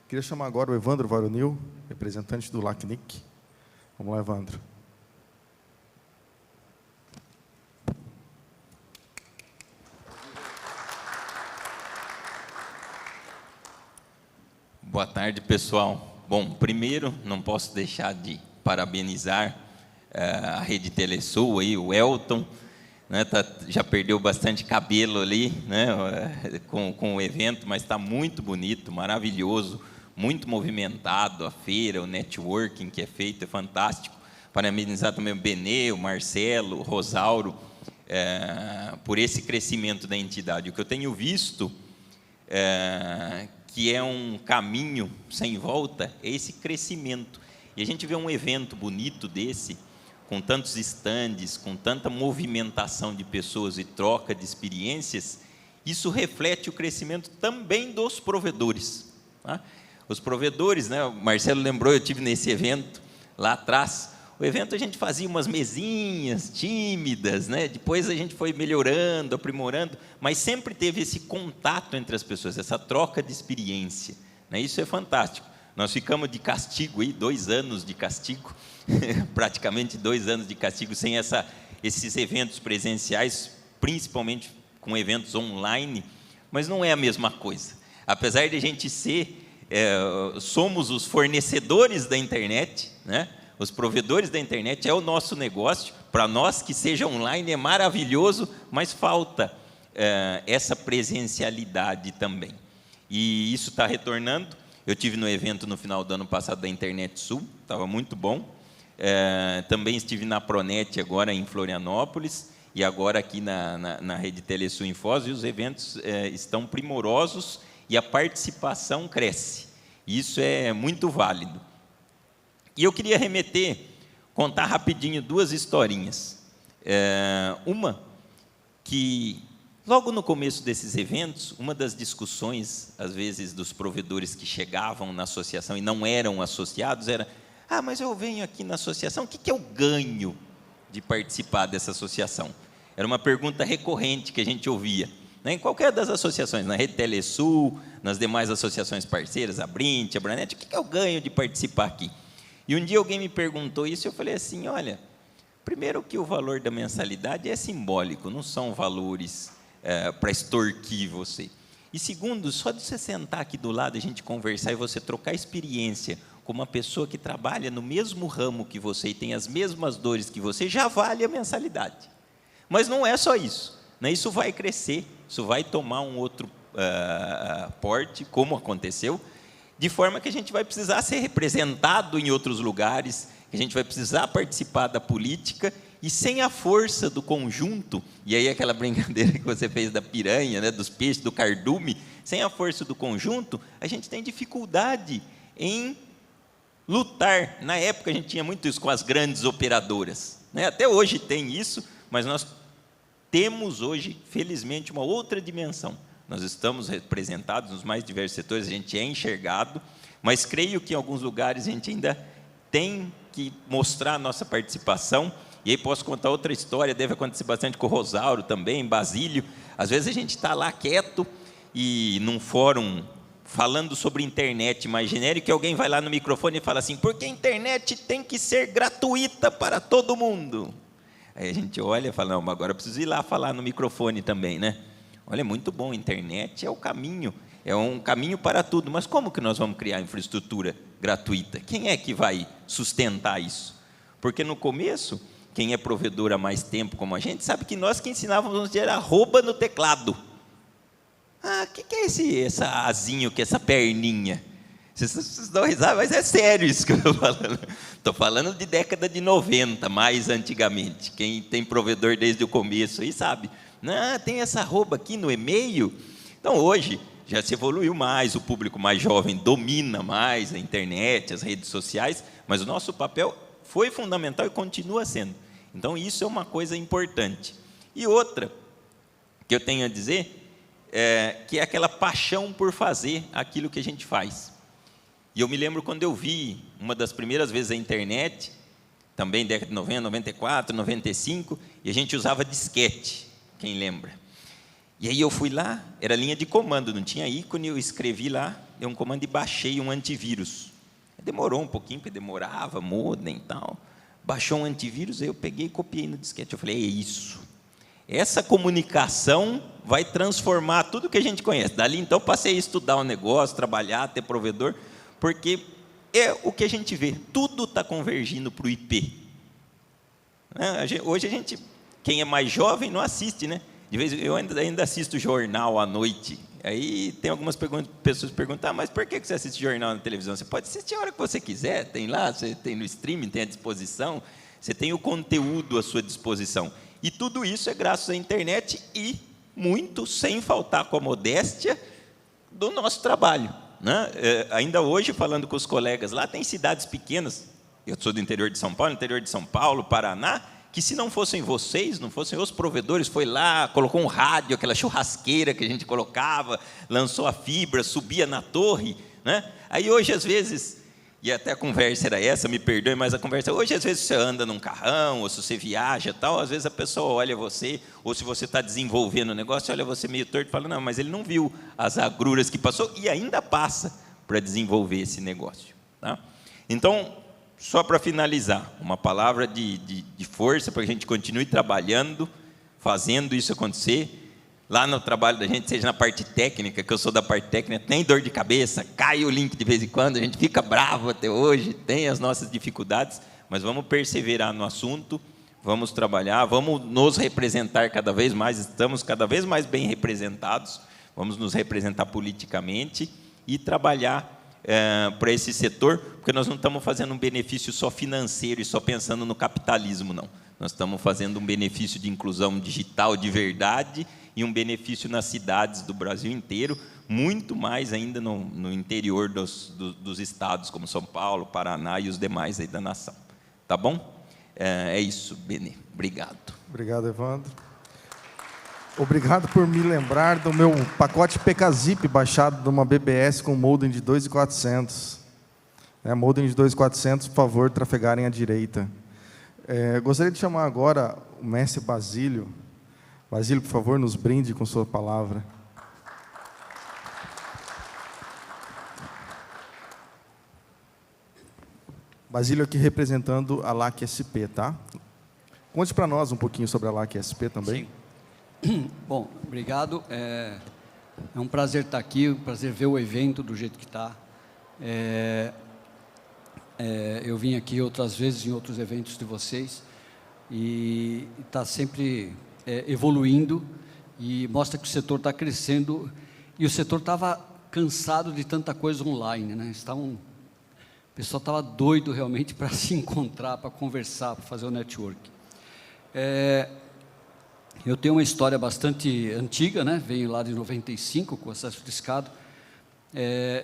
Queria chamar agora o Evandro Varonil, representante do LACNIC. Vamos lá, Evandro. Boa tarde, pessoal. Bom, primeiro, não posso deixar de parabenizar a Rede Telesul, aí, o Elton, né, já perdeu bastante cabelo ali, né, com o evento, mas está muito bonito, maravilhoso, muito movimentado, a feira, o networking que é feito, é fantástico. Parabenizar também o Benê, o Marcelo, o Rosauro, por esse crescimento da entidade. O que eu tenho visto que é um caminho sem volta, é esse crescimento. E a gente vê um evento bonito desse, com tantos estandes, com tanta movimentação de pessoas e troca de experiências, isso reflete o crescimento também dos provedores. Tá? Os provedores, né, o Marcelo lembrou, eu tive nesse evento lá atrás. O evento a gente fazia umas mesinhas tímidas, né? Depois a gente foi melhorando, aprimorando, mas sempre teve esse contato entre as pessoas, essa troca de experiência, né? Isso é fantástico. Nós ficamos de castigo, aí, 2 anos de castigo, praticamente 2 anos de castigo, sem esses eventos presenciais, principalmente com eventos online, mas não é a mesma coisa. Apesar de a gente somos os fornecedores da internet, né? Os provedores da internet é o nosso negócio. Para nós, que seja online é maravilhoso, mas falta essa presencialidade também. E isso está retornando. Eu tive no evento no final do ano passado da Internet Sul, estava muito bom. Também estive na Pronet agora em Florianópolis e agora aqui na Rede Telesul em Foz, e os eventos estão primorosos e a participação cresce. Isso é muito válido. E eu queria contar rapidinho 2 historinhas. Uma que, logo no começo desses eventos, uma das discussões, às vezes, dos provedores que chegavam na associação e não eram associados, era: mas eu venho aqui na associação, o que eu ganho de participar dessa associação? Era uma pergunta recorrente que a gente ouvia, né, em qualquer das associações, na Rede Telesul, nas demais associações parceiras, a Brint, a Branet, o que eu ganho de participar aqui? E um dia alguém me perguntou isso, e eu falei assim: olha, primeiro que o valor da mensalidade é simbólico, não são valores para extorquir você. E segundo, só de você sentar aqui do lado, a gente conversar e você trocar experiência com uma pessoa que trabalha no mesmo ramo que você e tem as mesmas dores que você, já vale a mensalidade. Mas não é só isso, né? Isso vai crescer, isso vai tomar um outro porte, como aconteceu. de forma que a gente vai precisar ser representado em outros lugares, que a gente vai precisar participar da política, e sem a força do conjunto, e aí aquela brincadeira que você fez da piranha, né, dos peixes, do cardume, sem a força do conjunto, a gente tem dificuldade em lutar. Na época a gente tinha muito isso com as grandes operadoras, né? Até hoje tem isso, mas nós temos hoje, felizmente, uma outra dimensão. Nós estamos representados nos mais diversos setores, a gente é enxergado, mas creio que em alguns lugares a gente ainda tem que mostrar a nossa participação. E aí posso contar outra história, deve acontecer bastante com o Rosauro também, em Basílio. Às vezes a gente está lá quieto e num fórum falando sobre internet mais genérico, que alguém vai lá no microfone e fala assim, porque a internet tem que ser gratuita para todo mundo. Aí a gente olha e fala, não, mas agora eu preciso ir lá falar no microfone também, né? Olha, é muito bom, a internet é o caminho, é um caminho para tudo, mas como que nós vamos criar infraestrutura gratuita? Quem é que vai sustentar isso? Porque no começo, quem é provedor há mais tempo como a gente, sabe que nós que ensinávamos a dizer arroba no teclado. Ah, o que é esse azinho, que é essa perninha? Vocês dão risada, mas é sério isso que eu estou falando. Estou falando de década de 90, mais antigamente. Quem tem provedor desde o começo aí sabe. Não, tem essa arroba aqui no e-mail. Então, hoje, já se evoluiu mais, o público mais jovem domina mais a internet, as redes sociais, mas o nosso papel foi fundamental e continua sendo. Então, isso é uma coisa importante. E outra que eu tenho a dizer que é aquela paixão por fazer aquilo que a gente faz. E eu me lembro quando eu vi, uma das primeiras vezes a internet, também década de 90, 94, 95, e a gente usava disquete, quem lembra? E aí eu fui lá, era linha de comando, não tinha ícone, eu escrevi lá, dei um comando e baixei um antivírus. Demorou um pouquinho, porque demorava, modem e tal. Baixou um antivírus, aí eu peguei e copiei no disquete. Eu falei, é isso. Essa comunicação vai transformar tudo que a gente conhece. Dali, então, passei a estudar o negócio, trabalhar, ter provedor, porque é o que a gente vê. Tudo está convergindo para o IP. Hoje a gente, quem é mais jovem, não assiste, né? De vez eu ainda assisto jornal à noite. Aí tem algumas pessoas que perguntam, mas por que você assiste jornal na televisão? Você pode assistir a hora que você quiser, tem lá, você tem no streaming, tem à disposição, você tem o conteúdo à sua disposição. E tudo isso é graças à internet e muito sem faltar com a modéstia do nosso trabalho, né? Ainda hoje, falando com os colegas lá, tem cidades pequenas, eu sou do interior de São Paulo, interior de São Paulo, Paraná, que se não fossem vocês, não fossem os provedores, foi lá, colocou um rádio, aquela churrasqueira que a gente colocava, lançou a fibra, subia na torre, né? Aí hoje, às vezes, e até a conversa era essa, me perdoe, mas a conversa, hoje às vezes você anda num carrão, ou se você viaja tal, às vezes a pessoa olha você, ou se você está desenvolvendo o negócio, olha você meio torto e fala, não, mas ele não viu as agruras que passou, e ainda passa para desenvolver esse negócio, tá? Então, só para finalizar, uma palavra de força para que a gente continue trabalhando, fazendo isso acontecer. Lá no trabalho da gente, seja na parte técnica, que eu sou da parte técnica, tem dor de cabeça, cai o link de vez em quando, a gente fica bravo até hoje, tem as nossas dificuldades, mas vamos perseverar no assunto, vamos trabalhar, vamos nos representar cada vez mais, estamos cada vez mais bem representados, vamos nos representar politicamente e trabalhar para esse setor, porque nós não estamos fazendo um benefício só financeiro e só pensando no capitalismo, não. Nós estamos fazendo um benefício de inclusão digital de verdade e um benefício nas cidades do Brasil inteiro, muito mais ainda no interior dos estados, como São Paulo, Paraná e os demais aí da nação. Tá bom? É isso, Benê. Obrigado. Obrigado, Evandro. Obrigado por me lembrar do meu pacote PKZip baixado de uma BBS com modem de 2.400. Modem de 2.400, por favor, trafegarem à direita. Gostaria de chamar agora o mestre Basílio. Basílio, por favor, nos brinde com sua palavra. Basílio aqui representando a LAC SP, tá? Conte para nós um pouquinho sobre a LAC SP também. Sim. Bom, obrigado. É um prazer estar aqui, um prazer ver o evento do jeito que está. Eu vim aqui outras vezes em outros eventos de vocês e está sempre evoluindo e mostra que o setor está crescendo. E o setor estava cansado de tanta coisa online, né? O pessoal estava doido realmente para se encontrar, para conversar, para fazer o network. Eu tenho uma história bastante antiga, né? Venho lá de 95 com acesso discado.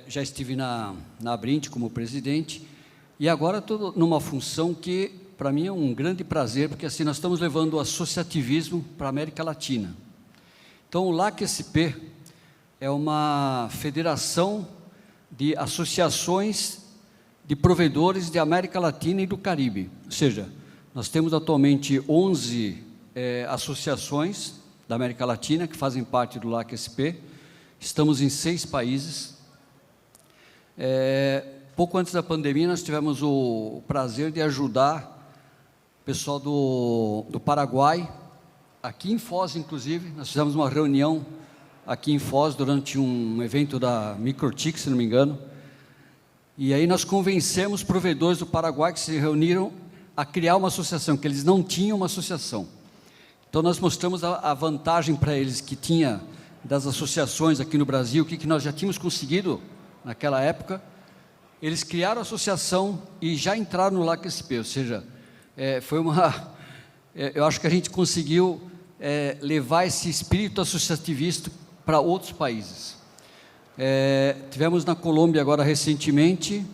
Já estive na Abrint como presidente e agora estou numa função que para mim é um grande prazer, porque assim nós estamos levando o associativismo para a América Latina. Então o LAC-SP é uma federação de associações de provedores de América Latina e do Caribe. Ou seja, nós temos atualmente 11 associações da América Latina que fazem parte do LAC-SP. Estamos em 6 países. Pouco antes da pandemia, nós tivemos o prazer de ajudar o pessoal do Paraguai, aqui em Foz, inclusive. Nós fizemos uma reunião aqui em Foz durante um evento da Microtik, se não me engano. E aí nós convencemos provedores do Paraguai que se reuniram a criar uma associação, que eles não tinham uma associação. Então nós mostramos a vantagem para eles que tinha das associações aqui no Brasil, o que nós já tínhamos conseguido naquela época. Eles criaram a associação e já entraram no LAC-SP, ou seja, eu acho que a gente conseguiu levar esse espírito associativista para outros países. Tivemos na Colômbia agora recentemente,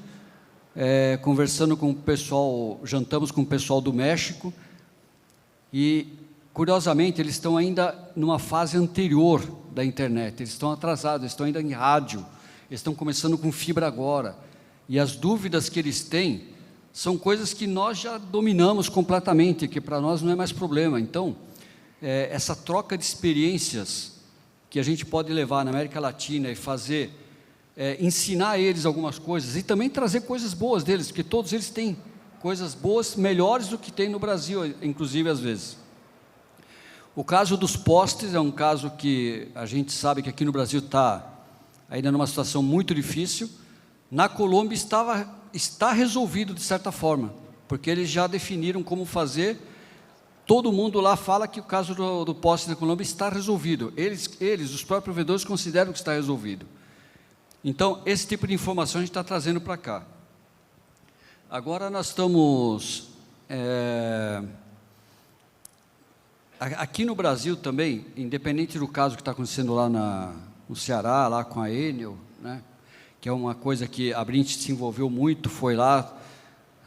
conversando com o pessoal, jantamos com o pessoal do México, e curiosamente eles estão ainda numa fase anterior da internet, eles estão atrasados, eles estão ainda em rádio, eles estão começando com fibra agora, e as dúvidas que eles têm são coisas que nós já dominamos completamente, que para nós não é mais problema. Então, essa troca de experiências que a gente pode levar na América Latina e fazer, ensinar eles algumas coisas e também trazer coisas boas deles, porque todos eles têm coisas boas, melhores do que tem no Brasil, inclusive às vezes. O caso dos postes é um caso que a gente sabe que aqui no Brasil está ainda numa situação muito difícil. Na Colômbia está resolvido de certa forma, porque eles já definiram como fazer. Todo mundo lá fala que o caso do poste na Colômbia está resolvido. Eles, os próprios provedores, consideram que está resolvido. Então, esse tipo de informação a gente está trazendo para cá. Agora nós estamos... aqui no Brasil também, independente do caso que está acontecendo lá no Ceará, lá com a Enel, né, que é uma coisa que a Abrint se envolveu muito, foi lá,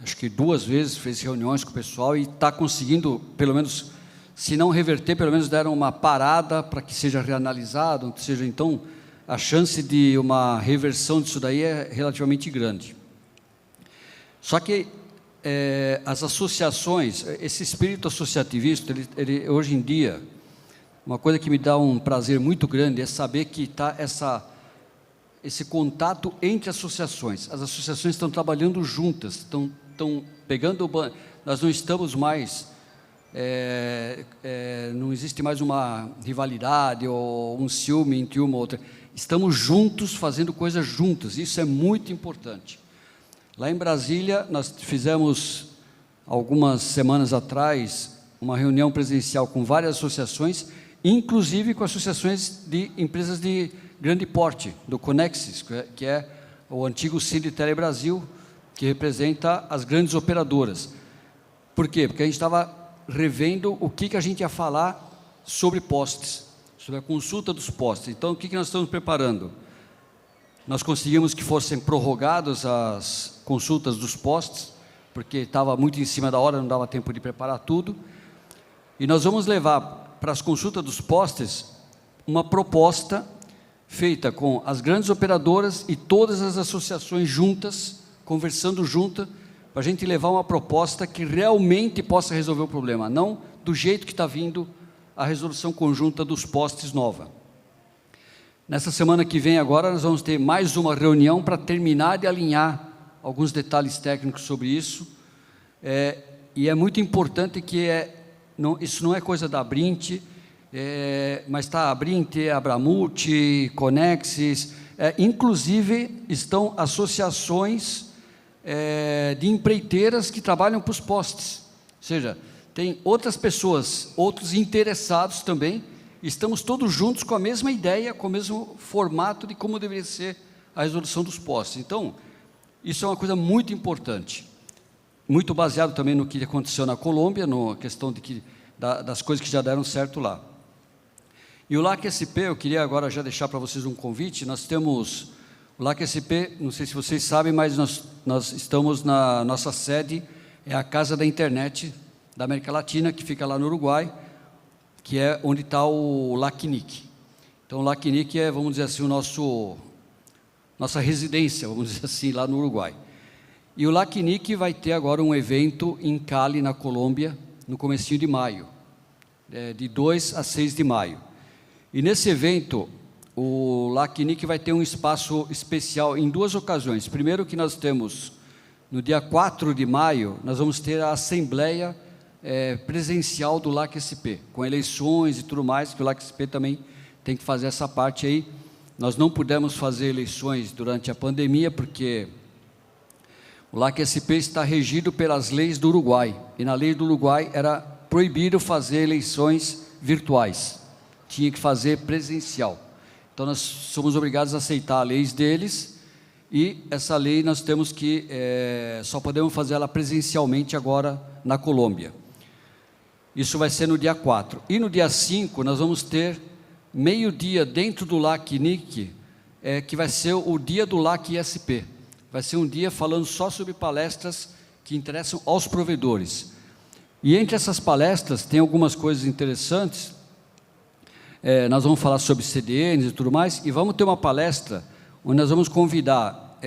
acho que 2 vezes, fez reuniões com o pessoal e está conseguindo, pelo menos, se não reverter, pelo menos deram uma parada para que seja reanalisado, ou seja, então, a chance de uma reversão disso daí é relativamente grande. Só que as associações, esse espírito associativista, ele, hoje em dia, uma coisa que me dá um prazer muito grande é saber que está esse contato entre associações. As associações estão trabalhando juntas, estão pegando... Nós não estamos mais... não existe mais uma rivalidade ou um ciúme entre uma ou outra. Estamos juntos, fazendo coisas juntas. Isso é muito importante. Lá em Brasília, nós fizemos, algumas semanas atrás, uma reunião presencial com várias associações, inclusive com associações de empresas de grande porte, do Conexis, que é o antigo Cine Telebrasil, que representa as grandes operadoras. Por quê? Porque a gente estava revendo o que a gente ia falar sobre postes, sobre a consulta dos postes. Então, o que nós estamos preparando? Nós conseguimos que fossem prorrogadas as consultas dos postes, porque estava muito em cima da hora, não dava tempo de preparar tudo. E nós vamos levar para as consultas dos postes uma proposta feita com as grandes operadoras e todas as associações juntas, conversando juntas, para a gente levar uma proposta que realmente possa resolver o problema, não do jeito que está vindo a resolução conjunta dos postes nova. Nessa semana que vem agora, nós vamos ter mais uma reunião para terminar de alinhar alguns detalhes técnicos sobre isso, e é muito importante que isso não é coisa da Abrint, mas está a Abrint, a Abramult, Conexis, inclusive estão associações de empreiteiras que trabalham para os postes, ou seja, tem outras pessoas, outros interessados também estamos todos juntos com a mesma ideia, com o mesmo formato de como deveria ser a resolução dos postes. Então, isso é uma coisa muito importante, muito baseado também no que aconteceu na Colômbia, na questão das coisas que já deram certo lá. E o LAC SP, eu queria agora já deixar para vocês um convite. Nós temos o LAC SP, não sei se vocês sabem, mas nós estamos na nossa sede, é a Casa da Internet da América Latina, que fica lá no Uruguai, que é onde está o LACNIC. Então, o LACNIC é, vamos dizer assim, nossa residência, vamos dizer assim, lá no Uruguai. E o LACNIC vai ter agora um evento em Cali, na Colômbia, no comecinho de maio, de 2 a 6 de maio. E nesse evento, o LACNIC vai ter um espaço especial em 2 ocasiões. Primeiro que nós temos, no dia 4 de maio, nós vamos ter a assembleia presencial do LAC SP, com eleições e tudo mais, que o LAC SP também tem que fazer essa parte aí. Nós não pudemos fazer eleições durante a pandemia, porque o LAC SP está regido pelas leis do Uruguai, e na lei do Uruguai era proibido fazer eleições virtuais, tinha que fazer presencial. Então, nós somos obrigados a aceitar as leis deles, e essa lei nós temos que, só podemos fazer ela presencialmente agora na Colômbia. Isso vai ser no dia 4. E no dia 5, nós vamos ter meio-dia dentro do LACNIC, que vai ser o dia do LAC ISP. Vai ser um dia falando só sobre palestras que interessam aos provedores. E entre essas palestras, tem algumas coisas interessantes. Nós vamos falar sobre CDNs e tudo mais, e vamos ter uma palestra onde nós vamos convidar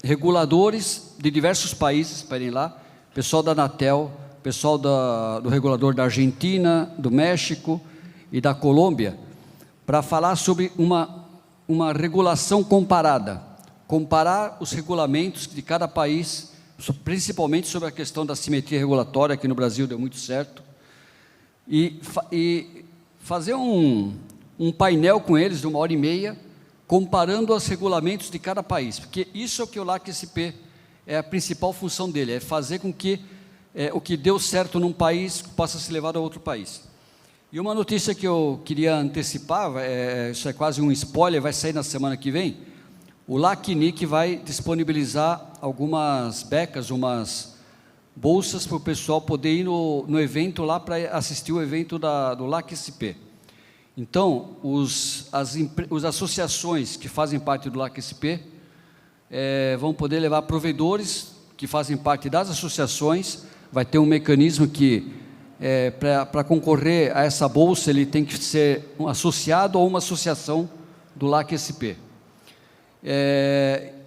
reguladores de diversos países para irem lá, pessoal da Anatel, pessoal do regulador da Argentina, do México e da Colômbia, para falar sobre uma regulação comparada, comparar os regulamentos de cada país, principalmente sobre a questão da simetria regulatória, que no Brasil deu muito certo, e fazer um painel com eles de 1h30, comparando os regulamentos de cada país, porque isso é o que o LAC SP é a principal função dele, é fazer com que o que deu certo num país possa ser levado a outro país. E uma notícia que eu queria antecipar, isso é quase um spoiler, vai sair na semana que vem. O LACNIC vai disponibilizar algumas becas, umas bolsas para o pessoal poder ir no evento lá para assistir o evento do LAC SP. Então, as associações que fazem parte do LAC SP vão poder levar provedores que fazem parte das associações. Vai ter um mecanismo que, para concorrer a essa bolsa, ele tem que ser um associado ou uma associação do LAC SP.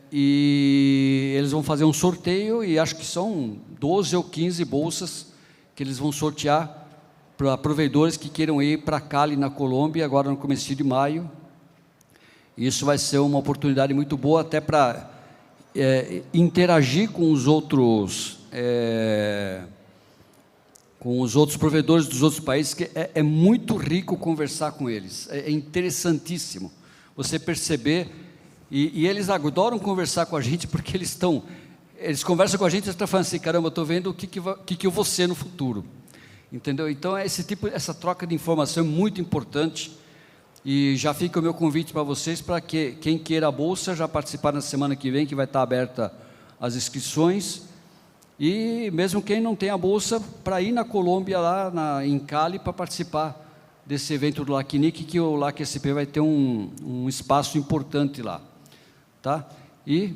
E eles vão fazer um sorteio, e acho que são 12 ou 15 bolsas que eles vão sortear para provedores que queiram ir para Cali, na Colômbia, agora no começo de maio. Isso vai ser uma oportunidade muito boa, até para interagir com os outros provedores dos outros países, que é muito rico conversar com eles, é interessantíssimo você perceber, e eles adoram conversar com a gente, porque eles conversam com a gente e estão falando assim, caramba, eu estou vendo o que eu vou ser no futuro, entendeu? Então, essa troca de informação é muito importante, e já fica o meu convite para vocês, para que quem queira a bolsa, já participar na semana que vem, que vai estar aberta as inscrições, e mesmo quem não tem a bolsa, para ir na Colômbia, lá em Cali, para participar desse evento do LACNIC, que o LAC SP vai ter um espaço importante lá. Tá? E,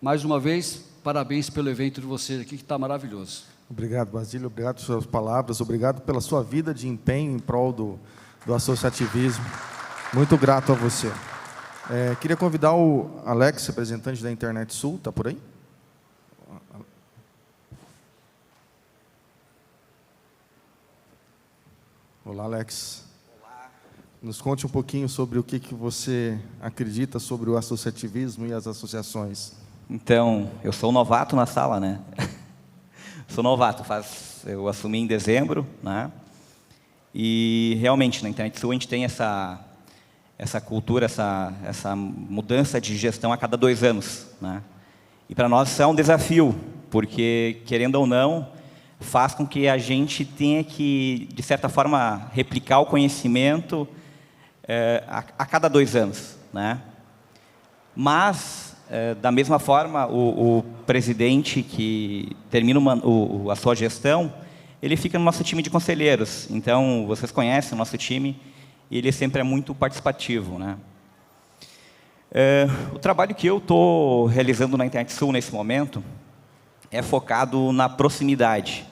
mais uma vez, parabéns pelo evento de vocês aqui, que está maravilhoso. Obrigado, Basílio, obrigado pelas suas palavras, obrigado pela sua vida de empenho em prol do associativismo. Muito grato a você. Queria convidar o Alex, representante da Internet Sul, está por aí? Olá, Alex. Olá. Nos conte um pouquinho sobre o que você acredita sobre o associativismo e as associações. Então, eu sou novato na sala, né? Sou novato, eu assumi em dezembro, né? E realmente na Internet Sul a gente tem essa cultura, essa mudança de gestão a cada 2 anos, né? E para nós isso é um desafio, porque querendo ou não, faz com que a gente tenha que, de certa forma, replicar o conhecimento a cada 2 anos, né? Mas, da mesma forma, o presidente que termina a sua gestão, ele fica no nosso time de conselheiros. Então, vocês conhecem o nosso time, e ele sempre é muito participativo, né? O trabalho que eu estou realizando na Internet Sul nesse momento é focado na proximidade.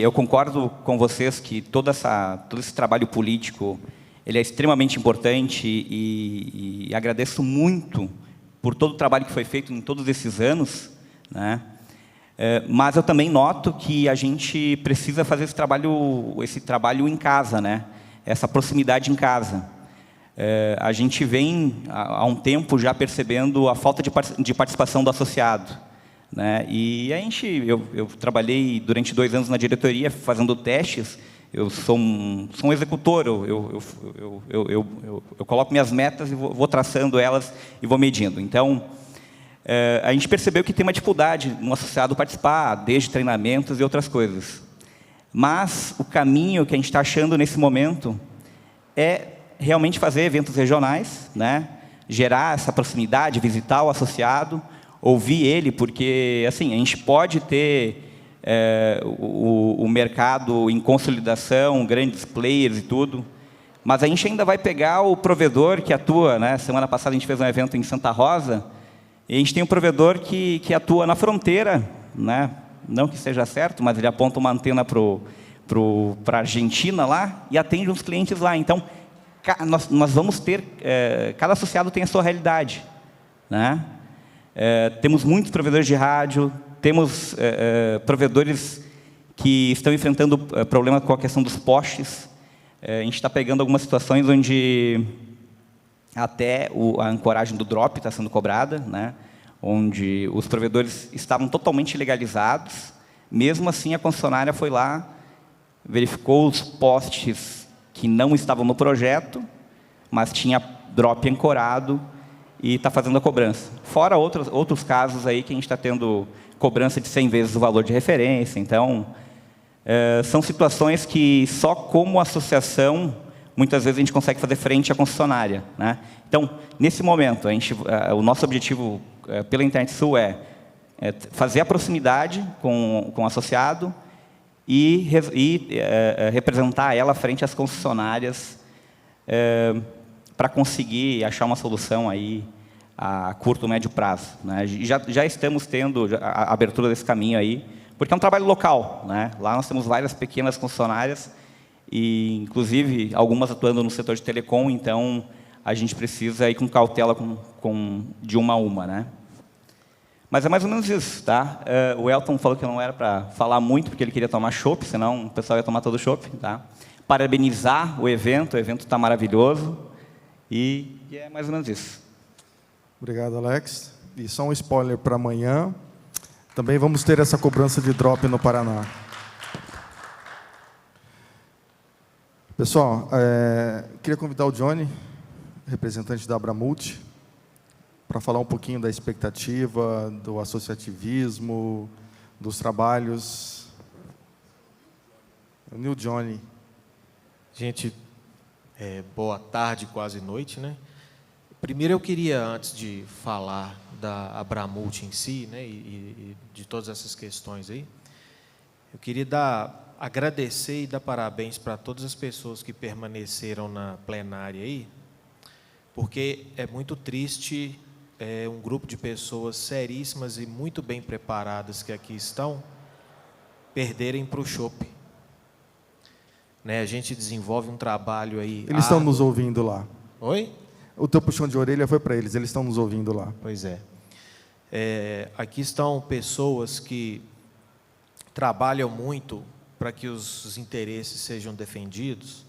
Eu concordo com vocês que todo esse trabalho político ele é extremamente importante e agradeço muito por todo o trabalho que foi feito em todos esses anos, né? Mas eu também noto que a gente precisa fazer esse trabalho em casa, né? Essa proximidade em casa. A gente vem há um tempo já percebendo a falta de participação do associado, né? E eu trabalhei durante 2 anos na diretoria fazendo testes. Eu sou um executor, eu coloco minhas metas e vou traçando elas e vou medindo. Então, a gente percebeu que tem uma dificuldade no associado participar, desde treinamentos e outras coisas. Mas o caminho que a gente está achando nesse momento é realmente fazer eventos regionais, né? Gerar essa proximidade, visitar o associado, ouvir ele, porque assim, a gente pode ter o mercado em consolidação, grandes players e tudo, mas a gente ainda vai pegar o provedor que atua, né? Semana passada a gente fez um evento em Santa Rosa, e a gente tem um provedor que atua na fronteira, né? Não que seja certo, mas ele aponta uma antena para a Argentina lá e atende uns clientes lá. Então, nós vamos ter, cada associado tem a sua realidade, né? Temos muitos provedores de rádio, temos provedores que estão enfrentando problemas com a questão dos postes. A gente está pegando algumas situações onde até a ancoragem do drop está sendo cobrada, né? Onde os provedores estavam totalmente legalizados. Mesmo assim, a concessionária foi lá, verificou os postes que não estavam no projeto, mas tinha drop ancorado e está fazendo a cobrança. Fora outros casos aí que a gente está tendo cobrança de 100 vezes o valor de referência. Então, são situações que só como associação, muitas vezes a gente consegue fazer frente à concessionária, né? Então, nesse momento, o nosso objetivo pela Internet Sul é fazer a proximidade com o associado e representar ela frente às concessionárias para conseguir achar uma solução aí a curto, médio prazo, né? Já estamos tendo a abertura desse caminho aí, porque é um trabalho local, né? Lá nós temos várias pequenas concessionárias, e inclusive algumas atuando no setor de telecom, então a gente precisa ir com cautela de uma a uma, né? Mas é mais ou menos isso, tá? O Elton falou que não era para falar muito, porque ele queria tomar chopp, senão o pessoal ia tomar todo o chopp, tá? Parabenizar o evento está maravilhoso, e é mais ou menos isso. Obrigado, Alex. E só um spoiler para amanhã. Também vamos ter essa cobrança de drop no Paraná. Pessoal, queria convidar o Johnny, representante da Abramult, para falar um pouquinho da expectativa, do associativismo, dos trabalhos. O New Johnny. Gente, boa tarde, quase noite, né? Primeiro eu queria, antes de falar da Abramult em si, né, e de todas essas questões aí, eu queria agradecer e dar parabéns para todas as pessoas que permaneceram na plenária aí, porque é muito triste um grupo de pessoas seríssimas e muito bem preparadas que aqui estão perderem para o chopp. Né, a gente desenvolve um trabalho aí. Eles estão nos ouvindo lá. Oi? O teu puxão de orelha foi para eles estão nos ouvindo lá. Pois é. Aqui estão pessoas que trabalham muito para que os interesses sejam defendidos,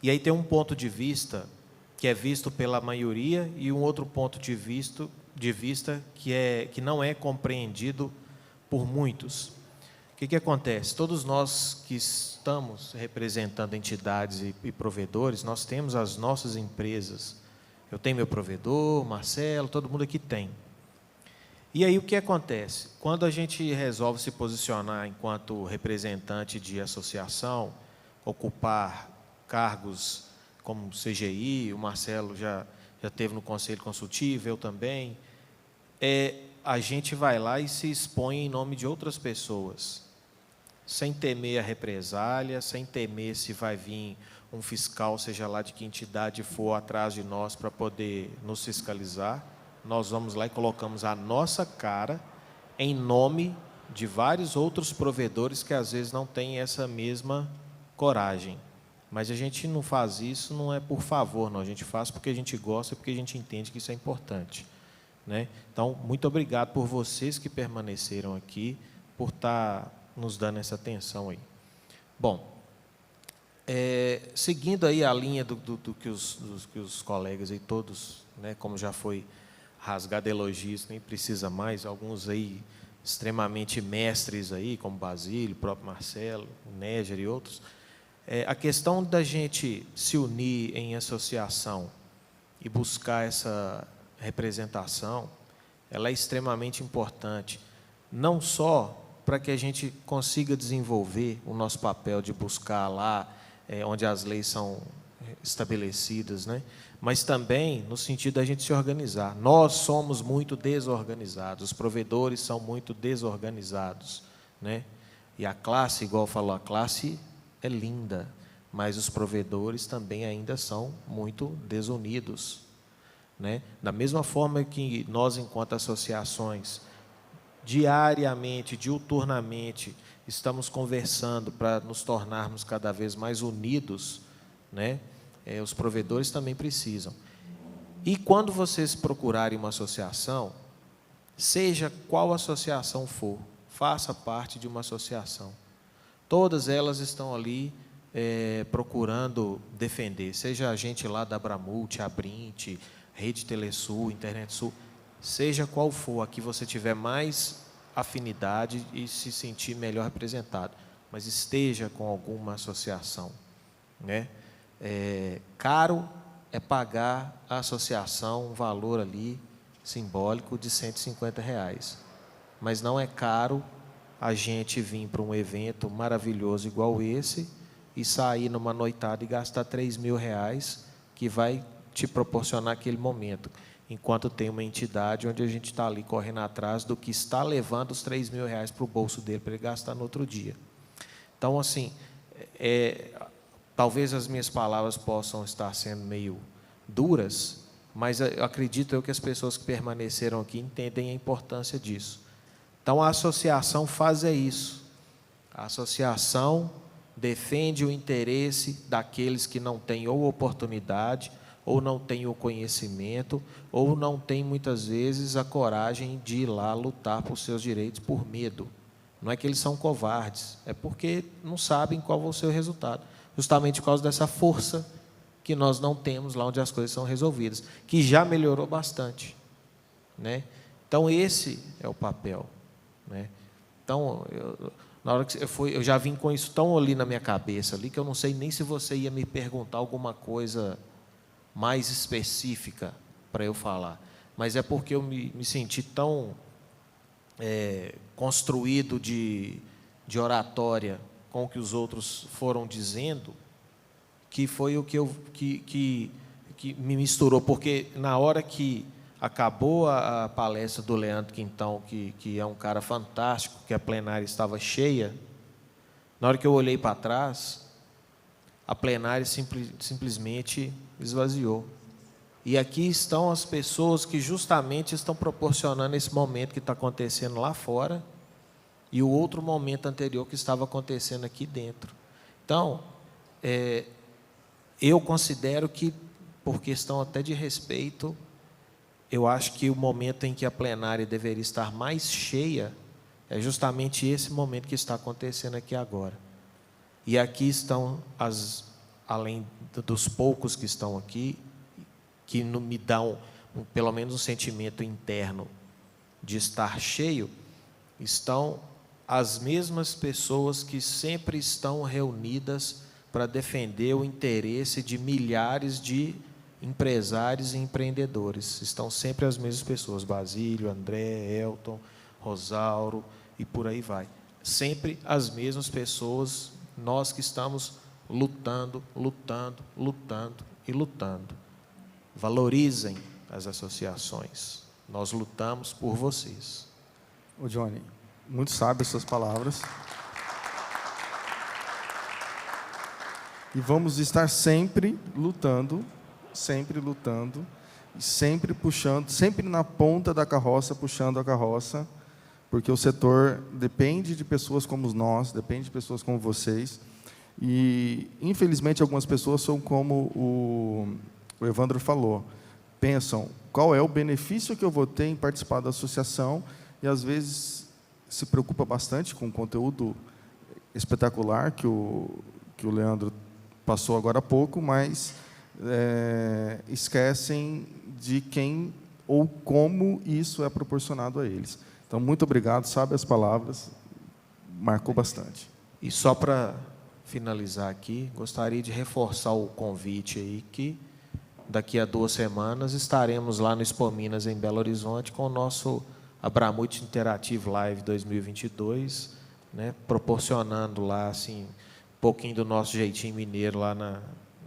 e aí tem um ponto de vista que é visto pela maioria e um outro ponto de vista que não é compreendido por muitos. O que acontece? Todos nós que estamos representando entidades e provedores, nós temos as nossas empresas. Eu tenho meu provedor, Marcelo, todo mundo aqui tem. E aí o que acontece? Quando a gente resolve se posicionar enquanto representante de associação, ocupar cargos como CGI, o Marcelo já teve no Conselho Consultivo, eu também, a gente vai lá e se expõe em nome de outras pessoas, sem temer a represália, sem temer se vai vir um fiscal, seja lá de que entidade for, atrás de nós para poder nos fiscalizar. Nós vamos lá e colocamos a nossa cara em nome de vários outros provedores que às vezes não têm essa mesma coragem. Mas a gente não faz isso, não é por favor, não. A gente faz porque a gente gosta, porque a gente entende que isso é importante, né? Então, muito obrigado por vocês que permaneceram aqui, por estar nos dando essa atenção aí. Bom, seguindo aí a linha do que os colegas aí todos, né, como já foi rasgado elogios, nem precisa mais, alguns aí extremamente mestres aí, como Basílio, o próprio Marcelo, o Néger e outros, a questão da gente se unir em associação e buscar essa representação, ela é extremamente importante, não só para que a gente consiga desenvolver o nosso papel de buscar lá onde as leis são estabelecidas, né? Mas também no sentido da gente se organizar. Nós somos muito desorganizados, os provedores são muito desorganizados, né? E a classe, igual falou, a classe é linda, mas os provedores também ainda são muito desunidos, né? Da mesma forma que nós, enquanto associações, diariamente, diuturnamente, estamos conversando para nos tornarmos cada vez mais unidos, né? Os provedores também precisam. E quando vocês procurarem uma associação, seja qual associação for, faça parte de uma associação. Todas elas estão ali procurando defender, seja a gente lá da Abramult, Abrint, Rede Telesul, Internet Sul, seja qual for a que você tiver mais afinidade e se sentir melhor representado, mas esteja com alguma associação, né? Caro é pagar a associação um valor ali simbólico de R$150, mas não é caro a gente vir para um evento maravilhoso igual esse e sair numa noitada e gastar R$3.000, que vai te proporcionar aquele momento, enquanto tem uma entidade onde a gente está ali correndo atrás do que está levando os R$3.000 para o bolso dele para ele gastar no outro dia. Então, assim, talvez as minhas palavras possam estar sendo meio duras, mas eu acredito que as pessoas que permaneceram aqui entendem a importância disso. Então, a associação faz isso. A associação defende o interesse daqueles que não têm ou oportunidade, ou não têm o conhecimento, ou não têm, muitas vezes, a coragem de ir lá lutar por seus direitos por medo. Não é que eles são covardes, é porque não sabem qual vai ser o resultado. Justamente por causa dessa força que nós não temos lá onde as coisas são resolvidas, que já melhorou bastante, né? Então, esse é o papel, né? Então, na hora que eu já vim com isso tão ali na minha cabeça, ali, que eu não sei nem se você ia me perguntar alguma coisa mais específica para eu falar, mas é porque eu me senti tão construído de oratória com o que os outros foram dizendo, que foi o que me misturou, porque na hora que acabou a palestra do Leandro Quintão, que é um cara fantástico, que a plenária estava cheia, na hora que eu olhei para trás, a plenária simplesmente esvaziou. E aqui estão as pessoas que justamente estão proporcionando esse momento que está acontecendo lá fora e o outro momento anterior que estava acontecendo aqui dentro. Então, eu considero que, por questão até de respeito, eu acho que o momento em que a plenária deveria estar mais cheia é justamente esse momento que está acontecendo aqui agora. E aqui estão, além dos poucos que estão aqui, que me dão pelo menos um sentimento interno de estar cheio, estão as mesmas pessoas que sempre estão reunidas para defender o interesse de milhares de empresários e empreendedores. Estão sempre as mesmas pessoas, Basílio, André, Elton, Rosauro e por aí vai. Sempre as mesmas pessoas, nós que estamos lutando, lutando, lutando e lutando. Valorizem as associações. Nós lutamos por vocês. Ô Johnny, muito sábias suas palavras. E vamos estar sempre lutando, e sempre puxando, sempre na ponta da carroça, puxando a carroça, porque o setor depende de pessoas como nós, depende de pessoas como vocês. E, infelizmente, algumas pessoas são como o Evandro falou, pensam qual é o benefício que eu vou ter em participar da associação e, às vezes, se preocupa bastante com o conteúdo espetacular que o Leandro passou agora há pouco, mas esquecem de quem ou como isso é proporcionado a eles. Então, muito obrigado, sabe as palavras, marcou bastante. E só para finalizar aqui, gostaria de reforçar o convite aí que daqui a 2 semanas estaremos lá no Expo Minas, em Belo Horizonte, com o nosso Abramute Interactive Live 2022, né, proporcionando lá assim, um pouquinho do nosso jeitinho mineiro lá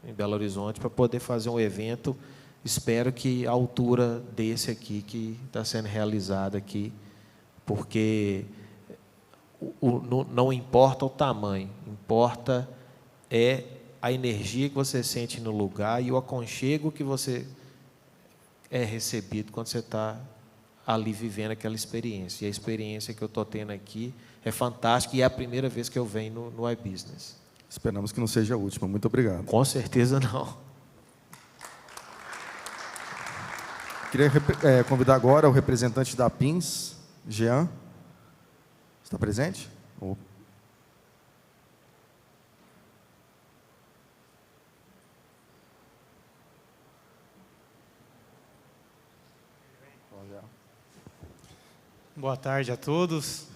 em Belo Horizonte, para poder fazer um evento, espero que à altura desse aqui, que está sendo realizado aqui, porque não importa o tamanho, importa a energia que você sente no lugar e o aconchego que você é recebido quando você está ali vivendo aquela experiência. E a experiência que eu estou tendo aqui é fantástica e é a primeira vez que eu venho no iBusiness. Esperamos que não seja a última. Muito obrigado. Com certeza não. Queria convidar agora o representante da PINS, Jean. Está presente? Boa tarde a todos.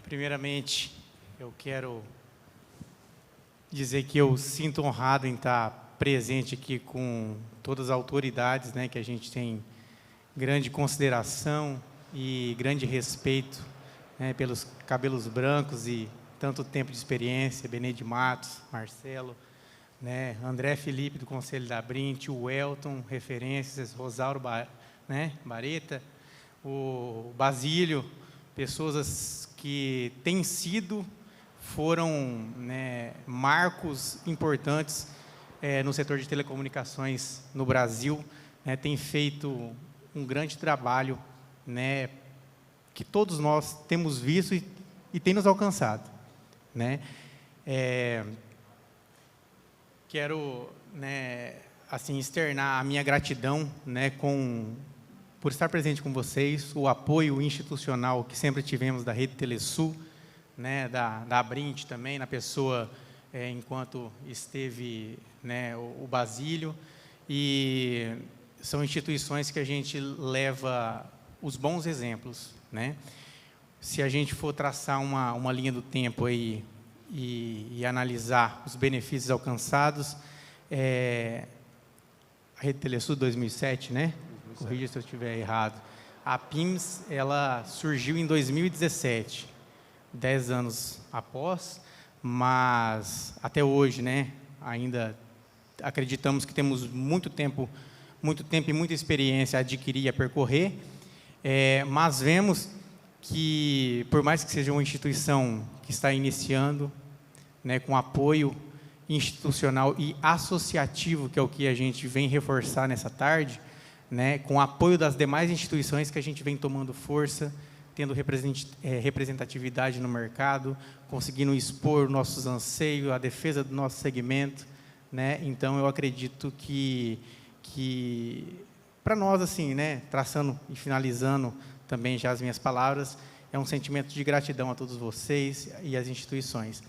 Primeiramente, eu quero dizer que eu sinto honrado em estar presente aqui com todas as autoridades, né, que a gente tem grande consideração e grande respeito, né, pelos cabelos brancos e tanto tempo de experiência, Benê de Matos, Marcelo, né, André Felipe do Conselho da Brint, o Elton, referências, Rosauro Bareta, o Basílio, pessoas que têm sido, foram, né, marcos importantes no setor de telecomunicações no Brasil, né, tem feito um grande trabalho, né, que todos nós temos visto e tem nos alcançado, né. Quero, né, assim, externar a minha gratidão, né, por estar presente com vocês, o apoio institucional que sempre tivemos da Rede Telesul, né, da Brint também, na pessoa, enquanto esteve, né, o Basílio, e são instituições que a gente leva os bons exemplos, né? Se a gente for traçar uma linha do tempo aí e analisar os benefícios alcançados, a Rede Telesul 2007, né? Corrija se eu estiver errado. A PIMS, ela surgiu em 2017, 10 anos após, mas até hoje, né, ainda acreditamos que temos muito tempo e muita experiência a adquirir e a percorrer, mas vemos que, por mais que seja uma instituição que está iniciando, né, com apoio institucional e associativo, que é o que a gente vem reforçar nessa tarde, né, com apoio das demais instituições que a gente vem tomando força, tendo representatividade no mercado, conseguindo expor nossos anseios, a defesa do nosso segmento, né? Então, eu acredito que para nós, assim, né, traçando e finalizando também já as minhas palavras, é um sentimento de gratidão a todos vocês e às instituições.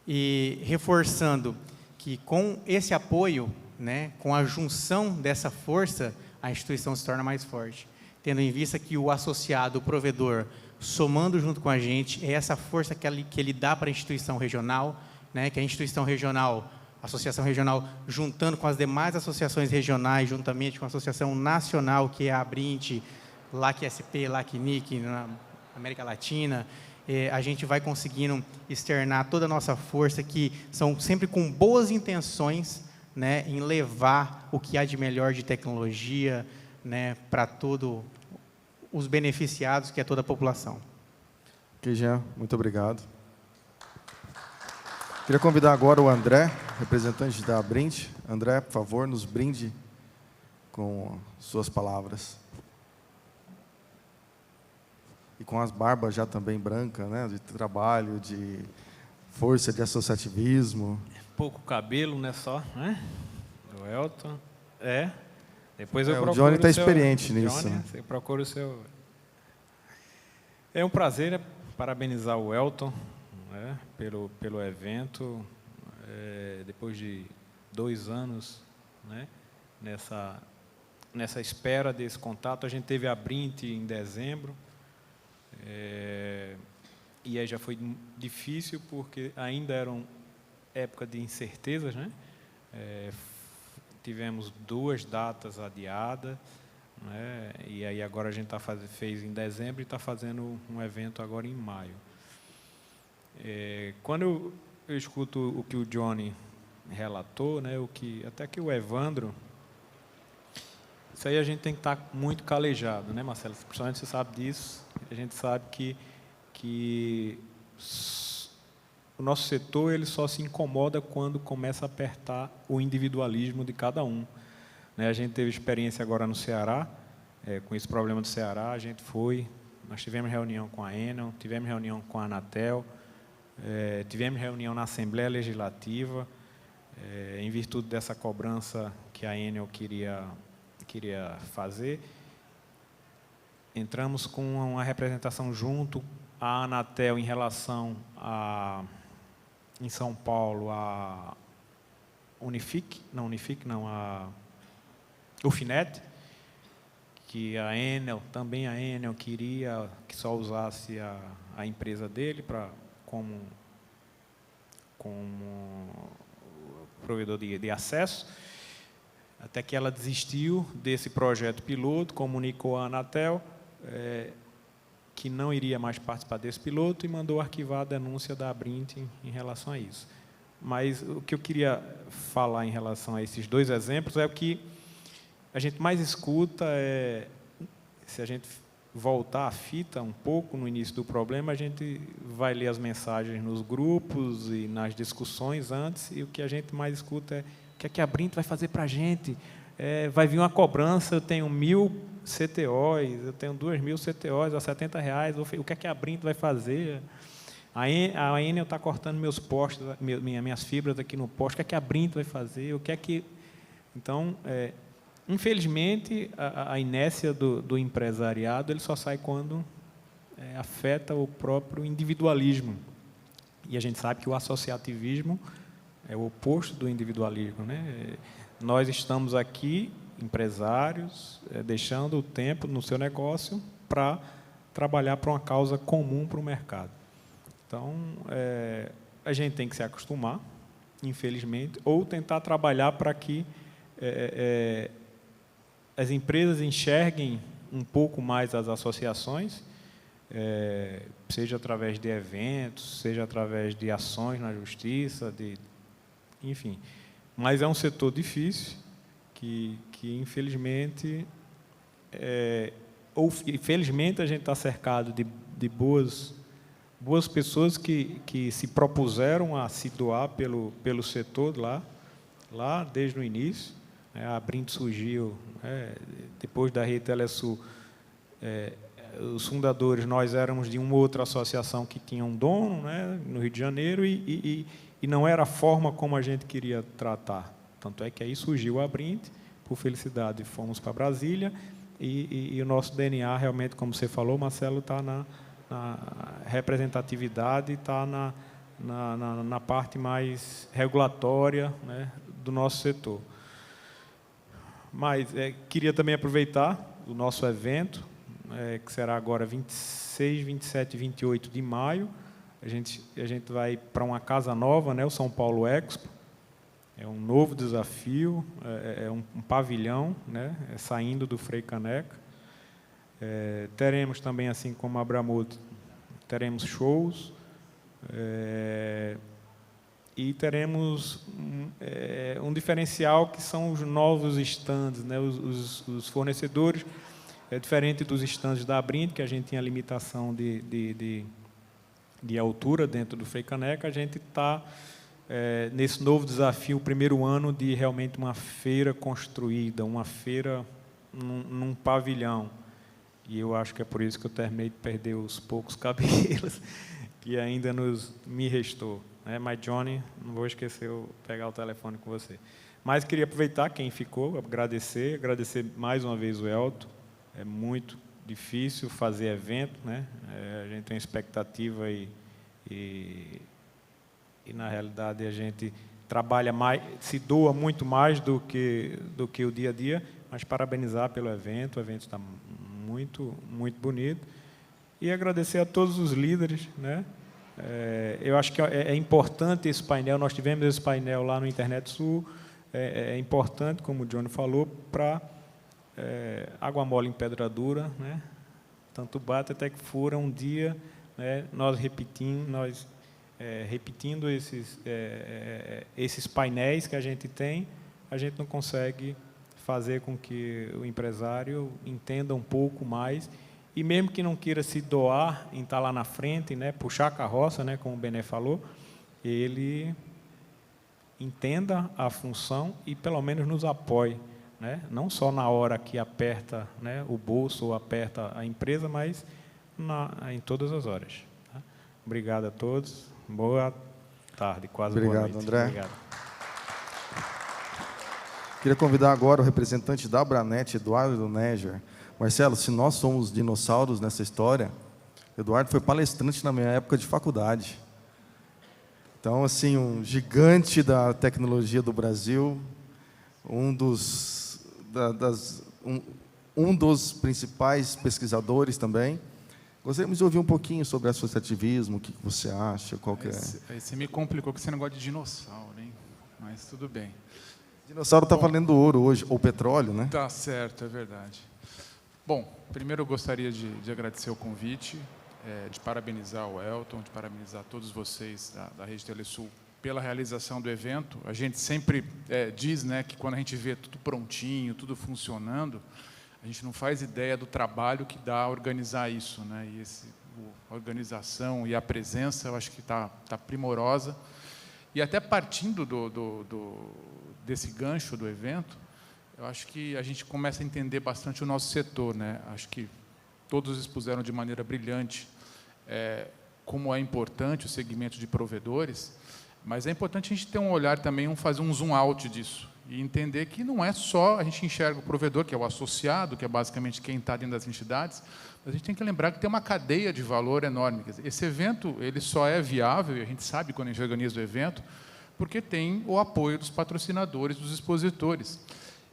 E reforçando que com esse apoio, né, com a junção dessa força, a instituição se torna mais forte, tendo em vista que o associado, o provedor, somando junto com a gente, é essa força que ele dá para a instituição regional, né, que a instituição regional associação regional juntando com as demais associações regionais, juntamente com a associação nacional, que é a Abrint, LAC-SP, LAC-NIC, na América Latina, a gente vai conseguindo externar toda a nossa força, que são sempre com boas intenções, né, em levar o que há de melhor de tecnologia, né, para todos os beneficiados, que é toda a população. Ok, Jean, muito obrigado. Queria convidar agora o André, representante da Abrint. André, por favor, nos brinde com suas palavras. E com as barbas já também brancas, né, de trabalho, de força, de associativismo. Pouco cabelo, né, só, né? Do Elton. Depois eu procuro o Johnny está o seu... experiente nisso. Johnny, você procura o seu... É um prazer parabenizar o Elton, né, pelo evento. Depois de 2 anos, né, nessa espera desse contato, a gente teve a Abrint em dezembro. E aí já foi difícil, porque ainda era época de incertezas, né? Tivemos 2 datas adiadas, né? E aí agora a gente fez em dezembro e está fazendo um evento agora em maio. Quando eu escuto o que o Johnny relatou, né? Até que o Evandro, isso aí a gente tem que estar muito calejado, né, Marcelo? Principalmente você sabe disso. A gente sabe que o nosso setor ele só se incomoda quando começa a apertar o individualismo de cada um. Né? A gente teve experiência agora no Ceará, com esse problema do Ceará, nós tivemos reunião com a Enel, tivemos reunião com a Anatel, tivemos reunião na Assembleia Legislativa, em virtude dessa cobrança que a Enel queria fazer. Entramos com uma representação junto à Anatel em relação em São Paulo, a Ufinet, que também a Enel queria que só usasse a empresa dele como provedor de acesso, até que ela desistiu desse projeto piloto, comunicou à Anatel que não iria mais participar desse piloto e mandou arquivar a denúncia da Abrint em relação a isso. Mas o que eu queria falar em relação a esses 2 exemplos é o que a gente mais escuta, se a gente voltar a fita um pouco no início do problema, a gente vai ler as mensagens nos grupos e nas discussões antes, e o que a gente mais escuta é o que a Abrint vai fazer para a gente. Vai vir uma cobrança, eu tenho 1.000 CTOs, eu tenho 2.000 CTOs a R$70, o que a Abrint vai fazer? A Enel está cortando meus postes, minhas fibras aqui no poste, o que a Abrint vai fazer? Então, infelizmente, a inércia do empresariado ele só sai quando afeta o próprio individualismo. E a gente sabe que o associativismo é o oposto do individualismo, né? Nós estamos aqui, empresários, deixando o tempo no seu negócio para trabalhar para uma causa comum para o mercado. Então, a gente tem que se acostumar, infelizmente, ou tentar trabalhar para que as empresas enxerguem um pouco mais as associações, seja através de eventos, seja através de ações na justiça, enfim. Mas é um setor difícil, que infelizmente, ou felizmente, a gente está cercado de boas pessoas que se propuseram a se doar pelo setor lá desde o início. A Abrint surgiu, depois da Rede Telesul. Os fundadores, nós éramos de uma outra associação que tinha um dono, né, no Rio de Janeiro, e não era a forma como a gente queria tratar. Tanto é que aí surgiu a Abrint, por felicidade fomos para Brasília, e o nosso DNA, realmente, como você falou, Marcelo, está na representatividade, está na parte mais regulatória, né, do nosso setor. Mas queria também aproveitar o nosso evento, que será agora 26, 27 e 28 de maio. A gente vai para uma casa nova, né, o São Paulo Expo, É um novo desafio, é um pavilhão, né, saindo do Frei Caneca. Teremos também, assim como a Abramout, teremos shows, e teremos um diferencial que são os novos stands, né, os fornecedores. É diferente dos stands da Abrind, que a gente tinha limitação de altura dentro do Frei Caneca. A gente está nesse novo desafio, o primeiro ano de realmente uma feira construída, uma feira num pavilhão. E eu acho que é por isso que eu terminei de perder os poucos cabelos que ainda me restou. Mas, Johnny, não vou esquecer eu pegar o telefone com você. Mas queria aproveitar quem ficou, agradecer mais uma vez o Elton. É muito difícil fazer evento, né? A gente tem uma expectativa e na realidade a gente trabalha mais, se doa muito mais do que o dia a dia, mas parabenizar pelo evento. O evento está muito, muito bonito. E agradecer a todos os líderes, né? Eu acho que é importante esse painel. Nós tivemos esse painel lá no Internet Sul. É importante, como o Johnny falou, para água mole em pedra dura, né? Tanto bate até que fura. Um dia, né, nós repetindo esses painéis que a gente tem, a gente não consegue fazer com que o empresário entenda um pouco mais. E mesmo que não queira se doar em estar lá na frente, né, puxar a carroça, né, como o Bené falou, ele entenda a função e pelo menos nos apoie, né, não só na hora que aperta, né, o bolso ou aperta a empresa, mas em todas as horas. Tá? Obrigado a todos. Boa tarde, quase boa noite. Obrigado, André. Obrigado. Queria convidar agora o representante da Abranet, Eduardo Neger. Marcelo, se nós somos dinossauros nessa história, Eduardo foi palestrante na minha época de faculdade. Então, assim, um gigante da tecnologia do Brasil, um dos principais pesquisadores também. Gostaríamos de ouvir um pouquinho sobre associativismo, o que você acha, qual que é... Aí você me complicou, porque você não gosta de dinossauro, hein? Mas tudo bem. Dinossauro está valendo ouro hoje, ou petróleo, né? Tá certo, é verdade. Bom, primeiro eu gostaria de agradecer o convite, de parabenizar o Elton, de parabenizar todos vocês da Rede Telesul pela realização do evento. A gente sempre diz, né, que quando a gente vê tudo prontinho, tudo funcionando, a gente não faz ideia do trabalho que dá a organizar isso, né? E a organização e a presença, eu acho que está primorosa. E até partindo desse gancho do evento, eu acho que a gente começa a entender bastante o nosso setor, né? Acho que todos expuseram de maneira brilhante como é importante o segmento de provedores, mas é importante a gente ter um olhar também, fazer um zoom out disso e entender que não é só a gente enxerga o provedor, que é o associado, que é basicamente quem está dentro das entidades, mas a gente tem que lembrar que tem uma cadeia de valor enorme. Quer dizer, esse evento ele só é viável, e a gente sabe quando a gente organiza o evento, porque tem o apoio dos patrocinadores, dos expositores.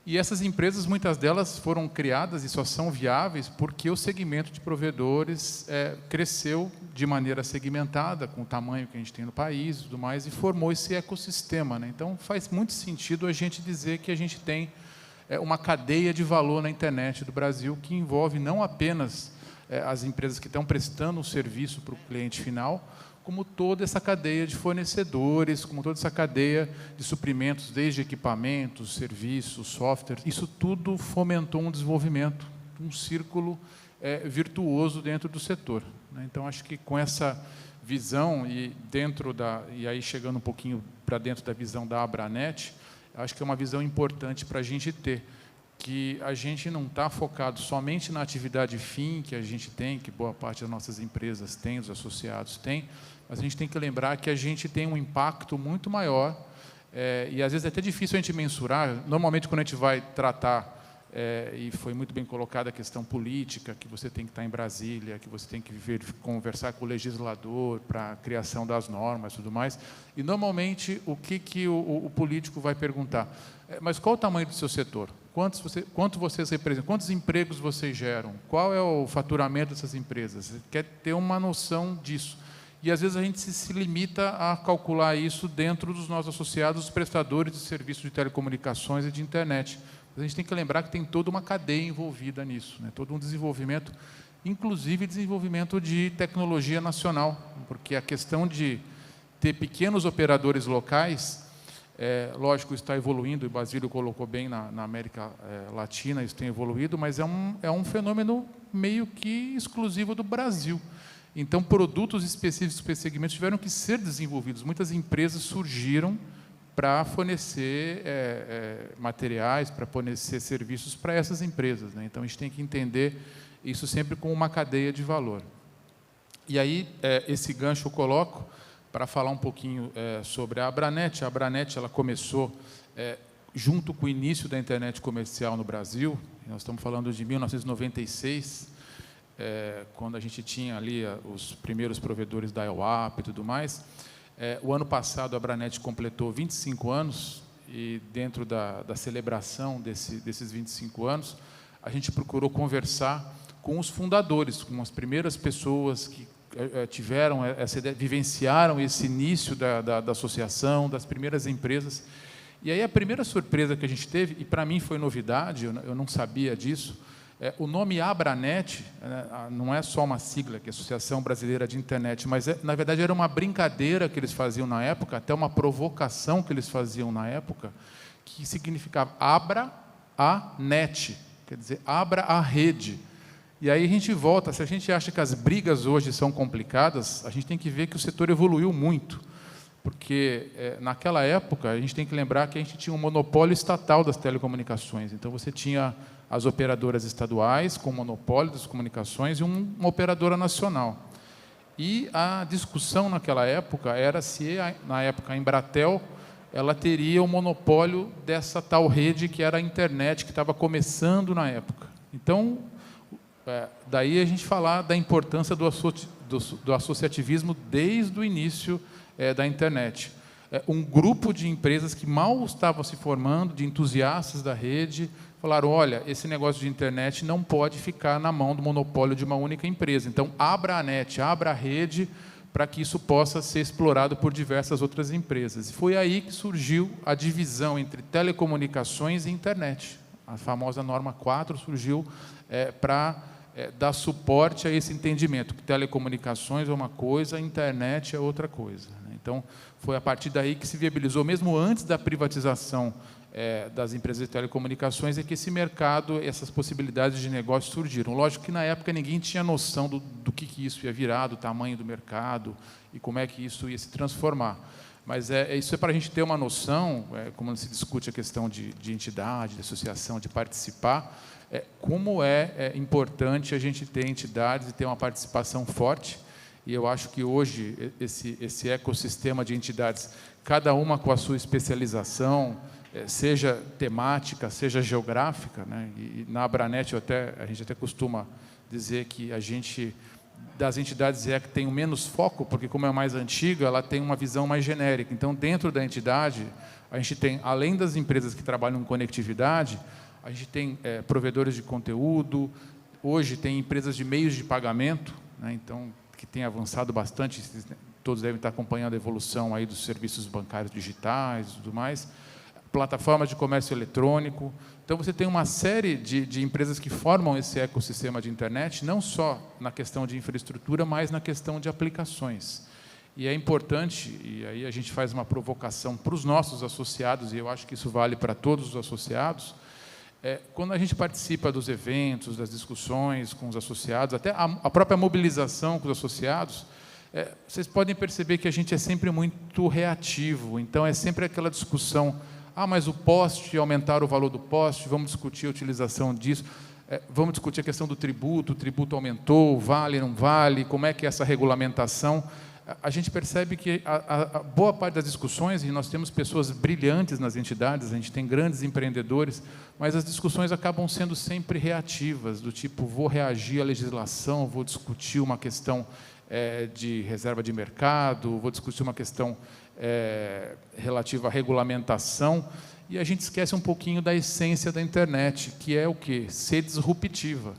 E essas empresas, muitas delas foram criadas e só são viáveis porque o segmento de provedores cresceu de maneira segmentada, com o tamanho que a gente tem no país e tudo mais, e formou esse ecossistema, né? Então, faz muito sentido a gente dizer que a gente tem uma cadeia de valor na internet do Brasil que envolve não apenas as empresas que estão prestando um serviço para o cliente final, como toda essa cadeia de fornecedores, como toda essa cadeia de suprimentos, desde equipamentos, serviços, software. Isso tudo fomentou um desenvolvimento, um círculo virtuoso dentro do setor, né? Então, acho que com essa visão e aí chegando um pouquinho para dentro da visão da Abranet, acho que é uma visão importante para a gente ter, que a gente não está focado somente na atividade fim que a gente tem, que boa parte das nossas empresas tem, os associados têm, mas a gente tem que lembrar que a gente tem um impacto muito maior, e às vezes é até difícil a gente mensurar. Normalmente, quando a gente vai tratar, e foi muito bem colocada a questão política, que você tem que estar em Brasília, que você tem que conversar com o legislador para a criação das normas e tudo mais, e normalmente o que o político vai perguntar? Mas qual o tamanho do seu setor? Quanto vocês representam? Quantos empregos vocês geram? Qual é o faturamento dessas empresas? Você quer ter uma noção disso. e às vezes a gente se limita a calcular isso dentro dos nossos associados, os prestadores de serviços de telecomunicações e de internet. Mas a gente tem que lembrar que tem toda uma cadeia envolvida nisso, né? Todo um desenvolvimento, inclusive desenvolvimento de tecnologia nacional, porque a questão de ter pequenos operadores locais, lógico, está evoluindo, e o Basílio colocou bem na América Latina, isso tem evoluído, mas é um fenômeno meio que exclusivo do Brasil. Então, produtos específicos para esse segmento tiveram que ser desenvolvidos. Muitas empresas surgiram para fornecer materiais, para fornecer serviços para essas empresas, né? Então, a gente tem que entender isso sempre como uma cadeia de valor. E aí, esse gancho eu coloco para falar um pouquinho sobre a Abranet. A Abranet ela começou junto com o início da internet comercial no Brasil. Nós estamos falando de 1996, quando a gente tinha ali os primeiros provedores da dial-up e tudo mais. O ano passado, a Abranet completou 25 anos, e dentro da celebração desses 25 anos, a gente procurou conversar com os fundadores, com as primeiras pessoas que vivenciaram esse início da associação, das primeiras empresas. E aí a primeira surpresa que a gente teve, e para mim foi novidade, eu não sabia disso, o nome Abranet não é só uma sigla, que é Associação Brasileira de Internet, mas, na verdade, era uma brincadeira que eles faziam na época, até uma provocação que eles faziam na época, que significava abra a net, quer dizer, abra a rede. E aí a gente volta, se a gente acha que as brigas hoje são complicadas, a gente tem que ver que o setor evoluiu muito, porque naquela época a gente tem que lembrar que a gente tinha um monopólio estatal das telecomunicações. Então você tinha as operadoras estaduais com monopólio das comunicações e uma operadora nacional. E a discussão naquela época era se, na época, a Embratel ela teria o monopólio dessa tal rede que era a internet, que estava começando na época. Então, daí a gente falar da importância do associativismo desde o início da internet. Um grupo de empresas que mal estavam se formando, de entusiastas da rede, falaram, olha, esse negócio de internet não pode ficar na mão do monopólio de uma única empresa. Então, abra a net, abra a rede, para que isso possa ser explorado por diversas outras empresas. E foi aí que surgiu a divisão entre telecomunicações e internet. A famosa norma 4 surgiu para dar suporte a esse entendimento, que telecomunicações é uma coisa, a internet é outra coisa. Então, foi a partir daí que se viabilizou, mesmo antes da privatização das empresas de telecomunicações, que esse mercado, essas possibilidades de negócio surgiram. Lógico que, na época, ninguém tinha noção do que isso ia virar, do tamanho do mercado e como é que isso ia se transformar. Mas isso é para a gente ter uma noção, como se discute a questão de entidade, de associação, de participar, como é importante a gente ter entidades e ter uma participação forte. E eu acho que hoje esse ecossistema de entidades, cada uma com a sua especialização, seja temática, seja geográfica, né? E na Abranet a gente até costuma dizer que a gente, das entidades, que tem o menos foco, porque como é mais antiga, ela tem uma visão mais genérica. Então, dentro da entidade, a gente tem, além das empresas que trabalham com conectividade, a gente tem provedores de conteúdo, hoje tem empresas de meios de pagamento, né? Então, que tem avançado bastante, todos devem estar acompanhando a evolução aí dos serviços bancários digitais e tudo mais, plataformas de comércio eletrônico. Então, você tem uma série de empresas que formam esse ecossistema de internet, não só na questão de infraestrutura, mas na questão de aplicações. E é importante, e aí a gente faz uma provocação para os nossos associados, e eu acho que isso vale para todos os associados, quando a gente participa dos eventos, das discussões com os associados, até a própria mobilização com os associados, vocês podem perceber que a gente é sempre muito reativo. Então, é sempre aquela discussão, mas o poste, aumentar o valor do poste, vamos discutir a utilização disso, vamos discutir a questão do tributo, o tributo aumentou, vale, não vale, como é que é essa regulamentação. A gente percebe que a boa parte das discussões, e nós temos pessoas brilhantes nas entidades, a gente tem grandes empreendedores, mas as discussões acabam sendo sempre reativas, do tipo, vou reagir à legislação, vou discutir uma questão de reserva de mercado, vou discutir uma questão relativa à regulamentação, e a gente esquece um pouquinho da essência da internet, que é o quê? Ser disruptiva.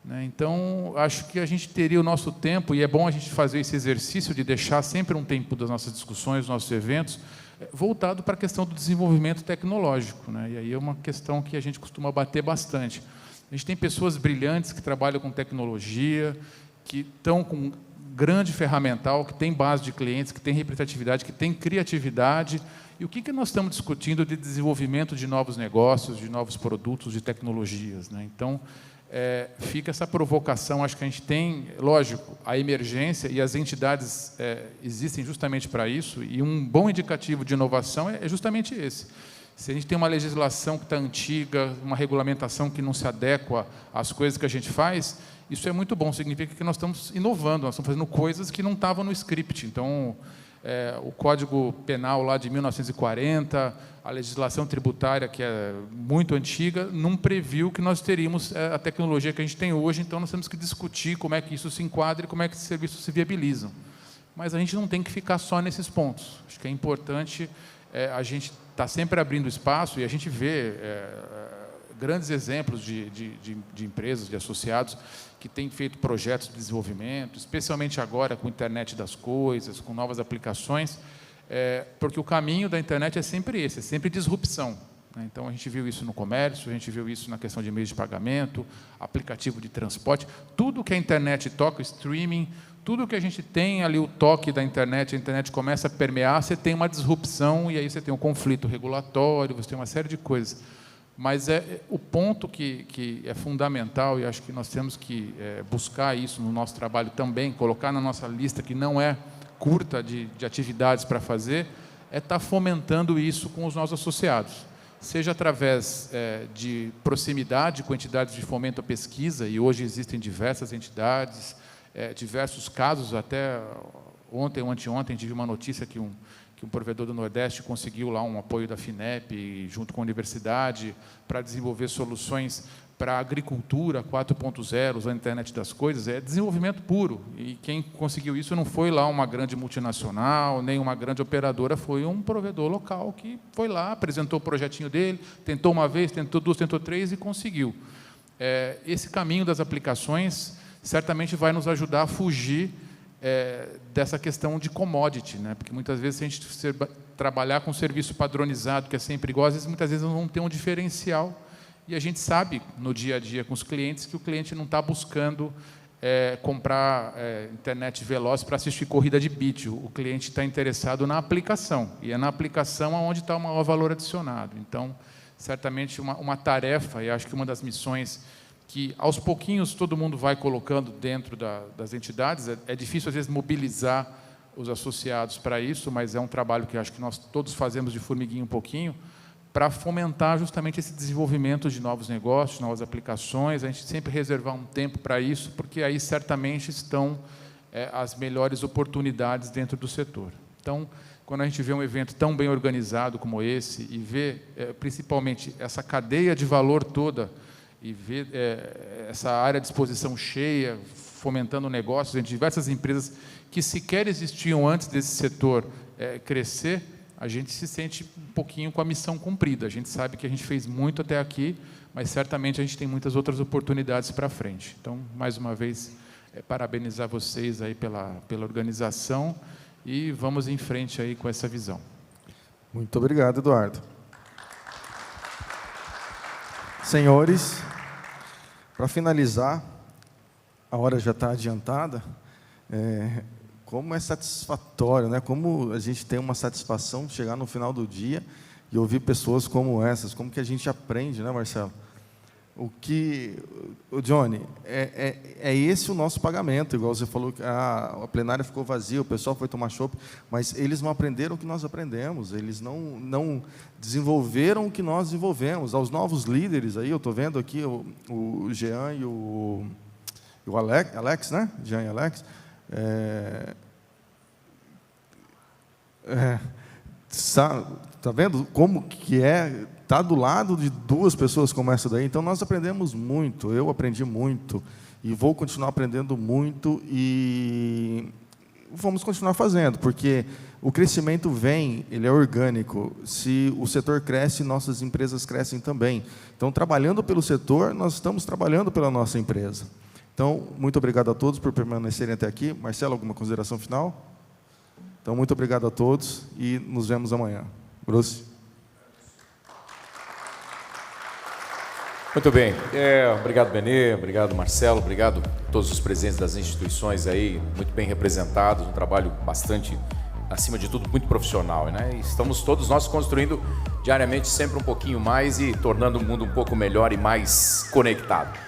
né? Então, acho que a gente teria o nosso tempo, e é bom a gente fazer esse exercício de deixar sempre um tempo das nossas discussões, dos nossos eventos, voltado para a questão do desenvolvimento tecnológico, né? E aí é uma questão que a gente costuma bater bastante. A gente tem pessoas brilhantes que trabalham com tecnologia, que estão com grande ferramental, que tem base de clientes, que tem representatividade, que tem criatividade. E o que nós estamos discutindo de desenvolvimento de novos negócios, de novos produtos, de tecnologias, né? Então, fica essa provocação. Acho que a gente tem, lógico, a emergência, e as entidades existem justamente para isso, e um bom indicativo de inovação é justamente esse. Se a gente tem uma legislação que está antiga, uma regulamentação que não se adequa às coisas que a gente faz, isso é muito bom, significa que nós estamos inovando, nós estamos fazendo coisas que não estavam no script. Então, o Código Penal lá de 1940, a legislação tributária, que é muito antiga, não previu que nós teríamos a tecnologia que a gente tem hoje, então nós temos que discutir como é que isso se enquadra e como é que esses serviços se viabilizam. Mas a gente não tem que ficar só nesses pontos. Acho que é importante a gente estar sempre abrindo espaço, e a gente vê grandes exemplos de empresas, de associados, que têm feito projetos de desenvolvimento, especialmente agora com a internet das coisas, com novas aplicações, porque o caminho da internet é sempre esse, é sempre disrupção, né? Então, a gente viu isso no comércio, a gente viu isso na questão de meios de pagamento, aplicativo de transporte, tudo que a internet toca, o streaming, tudo que a gente tem ali, o toque da internet, a internet começa a permear, você tem uma disrupção, e aí você tem um conflito regulatório, você tem uma série de coisas. Mas o ponto que é fundamental, e acho que nós temos que buscar isso no nosso trabalho também, colocar na nossa lista, que não é curta de atividades para fazer, é estar fomentando isso com os nossos associados. Seja através de proximidade com entidades de fomento à pesquisa, e hoje existem diversas entidades, diversos casos. Até ontem ou anteontem tive uma notícia que um provedor do Nordeste conseguiu lá um apoio da FINEP, junto com a universidade, para desenvolver soluções para a agricultura 4.0, usando a internet das coisas. É desenvolvimento puro, e quem conseguiu isso não foi lá uma grande multinacional, nem uma grande operadora, foi um provedor local que foi lá, apresentou o projetinho dele, tentou uma vez, tentou duas, tentou três e conseguiu. Esse caminho das aplicações certamente vai nos ajudar a fugir dessa questão de commodity, né? Porque muitas vezes, se a gente trabalhar com um serviço padronizado, que é sempre igual, às vezes, muitas vezes, não vamos ter um diferencial, e a gente sabe, no dia a dia com os clientes, que o cliente não está buscando comprar internet veloz para assistir corrida de beat. O cliente está interessado na aplicação, e é na aplicação onde está o maior valor adicionado. Então, certamente, uma tarefa, e acho que uma das missões que, aos pouquinhos, todo mundo vai colocando dentro das entidades. É difícil, às vezes, mobilizar os associados para isso, mas é um trabalho que acho que nós todos fazemos de formiguinha um pouquinho, para fomentar justamente esse desenvolvimento de novos negócios, novas aplicações. A gente sempre reservar um tempo para isso, porque aí certamente estão as melhores oportunidades dentro do setor. Então, quando a gente vê um evento tão bem organizado como esse, e vê principalmente essa cadeia de valor toda, e ver essa área de exposição cheia, fomentando negócios entre diversas empresas que sequer existiam antes desse setor crescer, a gente se sente um pouquinho com a missão cumprida. A gente sabe que a gente fez muito até aqui, mas certamente a gente tem muitas outras oportunidades para frente. Então, mais uma vez, parabenizar vocês aí pela organização, e vamos em frente aí com essa visão. Muito obrigado, Eduardo. Senhores, para finalizar, a hora já está adiantada, como é satisfatório, né? Como a gente tem uma satisfação de chegar no final do dia e ouvir pessoas como essas, como que a gente aprende, né, Marcelo? O Johnny, é esse o nosso pagamento, igual você falou, que a plenária ficou vazia, o pessoal foi tomar chopp, mas eles não aprenderam o que nós aprendemos, eles não desenvolveram o que nós desenvolvemos. Aos novos líderes, aí eu estou vendo aqui o Jean e o Alex, né? Jean e Alex. Tá vendo como que tá do lado de duas pessoas como essa daí? Então, nós aprendemos muito, eu aprendi muito, e vou continuar aprendendo muito, e vamos continuar fazendo, porque o crescimento ele é orgânico. Se o setor cresce, nossas empresas crescem também. Então, trabalhando pelo setor, nós estamos trabalhando pela nossa empresa. Então, muito obrigado a todos por permanecerem até aqui. Marcelo, alguma consideração final? Então, muito obrigado a todos e nos vemos amanhã. Grossi. Muito bem. Obrigado, Benê. Obrigado, Marcelo. Obrigado a todos os presentes das instituições aí, muito bem representados, um trabalho bastante, acima de tudo, muito profissional, né? E estamos todos nós construindo diariamente sempre um pouquinho mais e tornando o mundo um pouco melhor e mais conectado.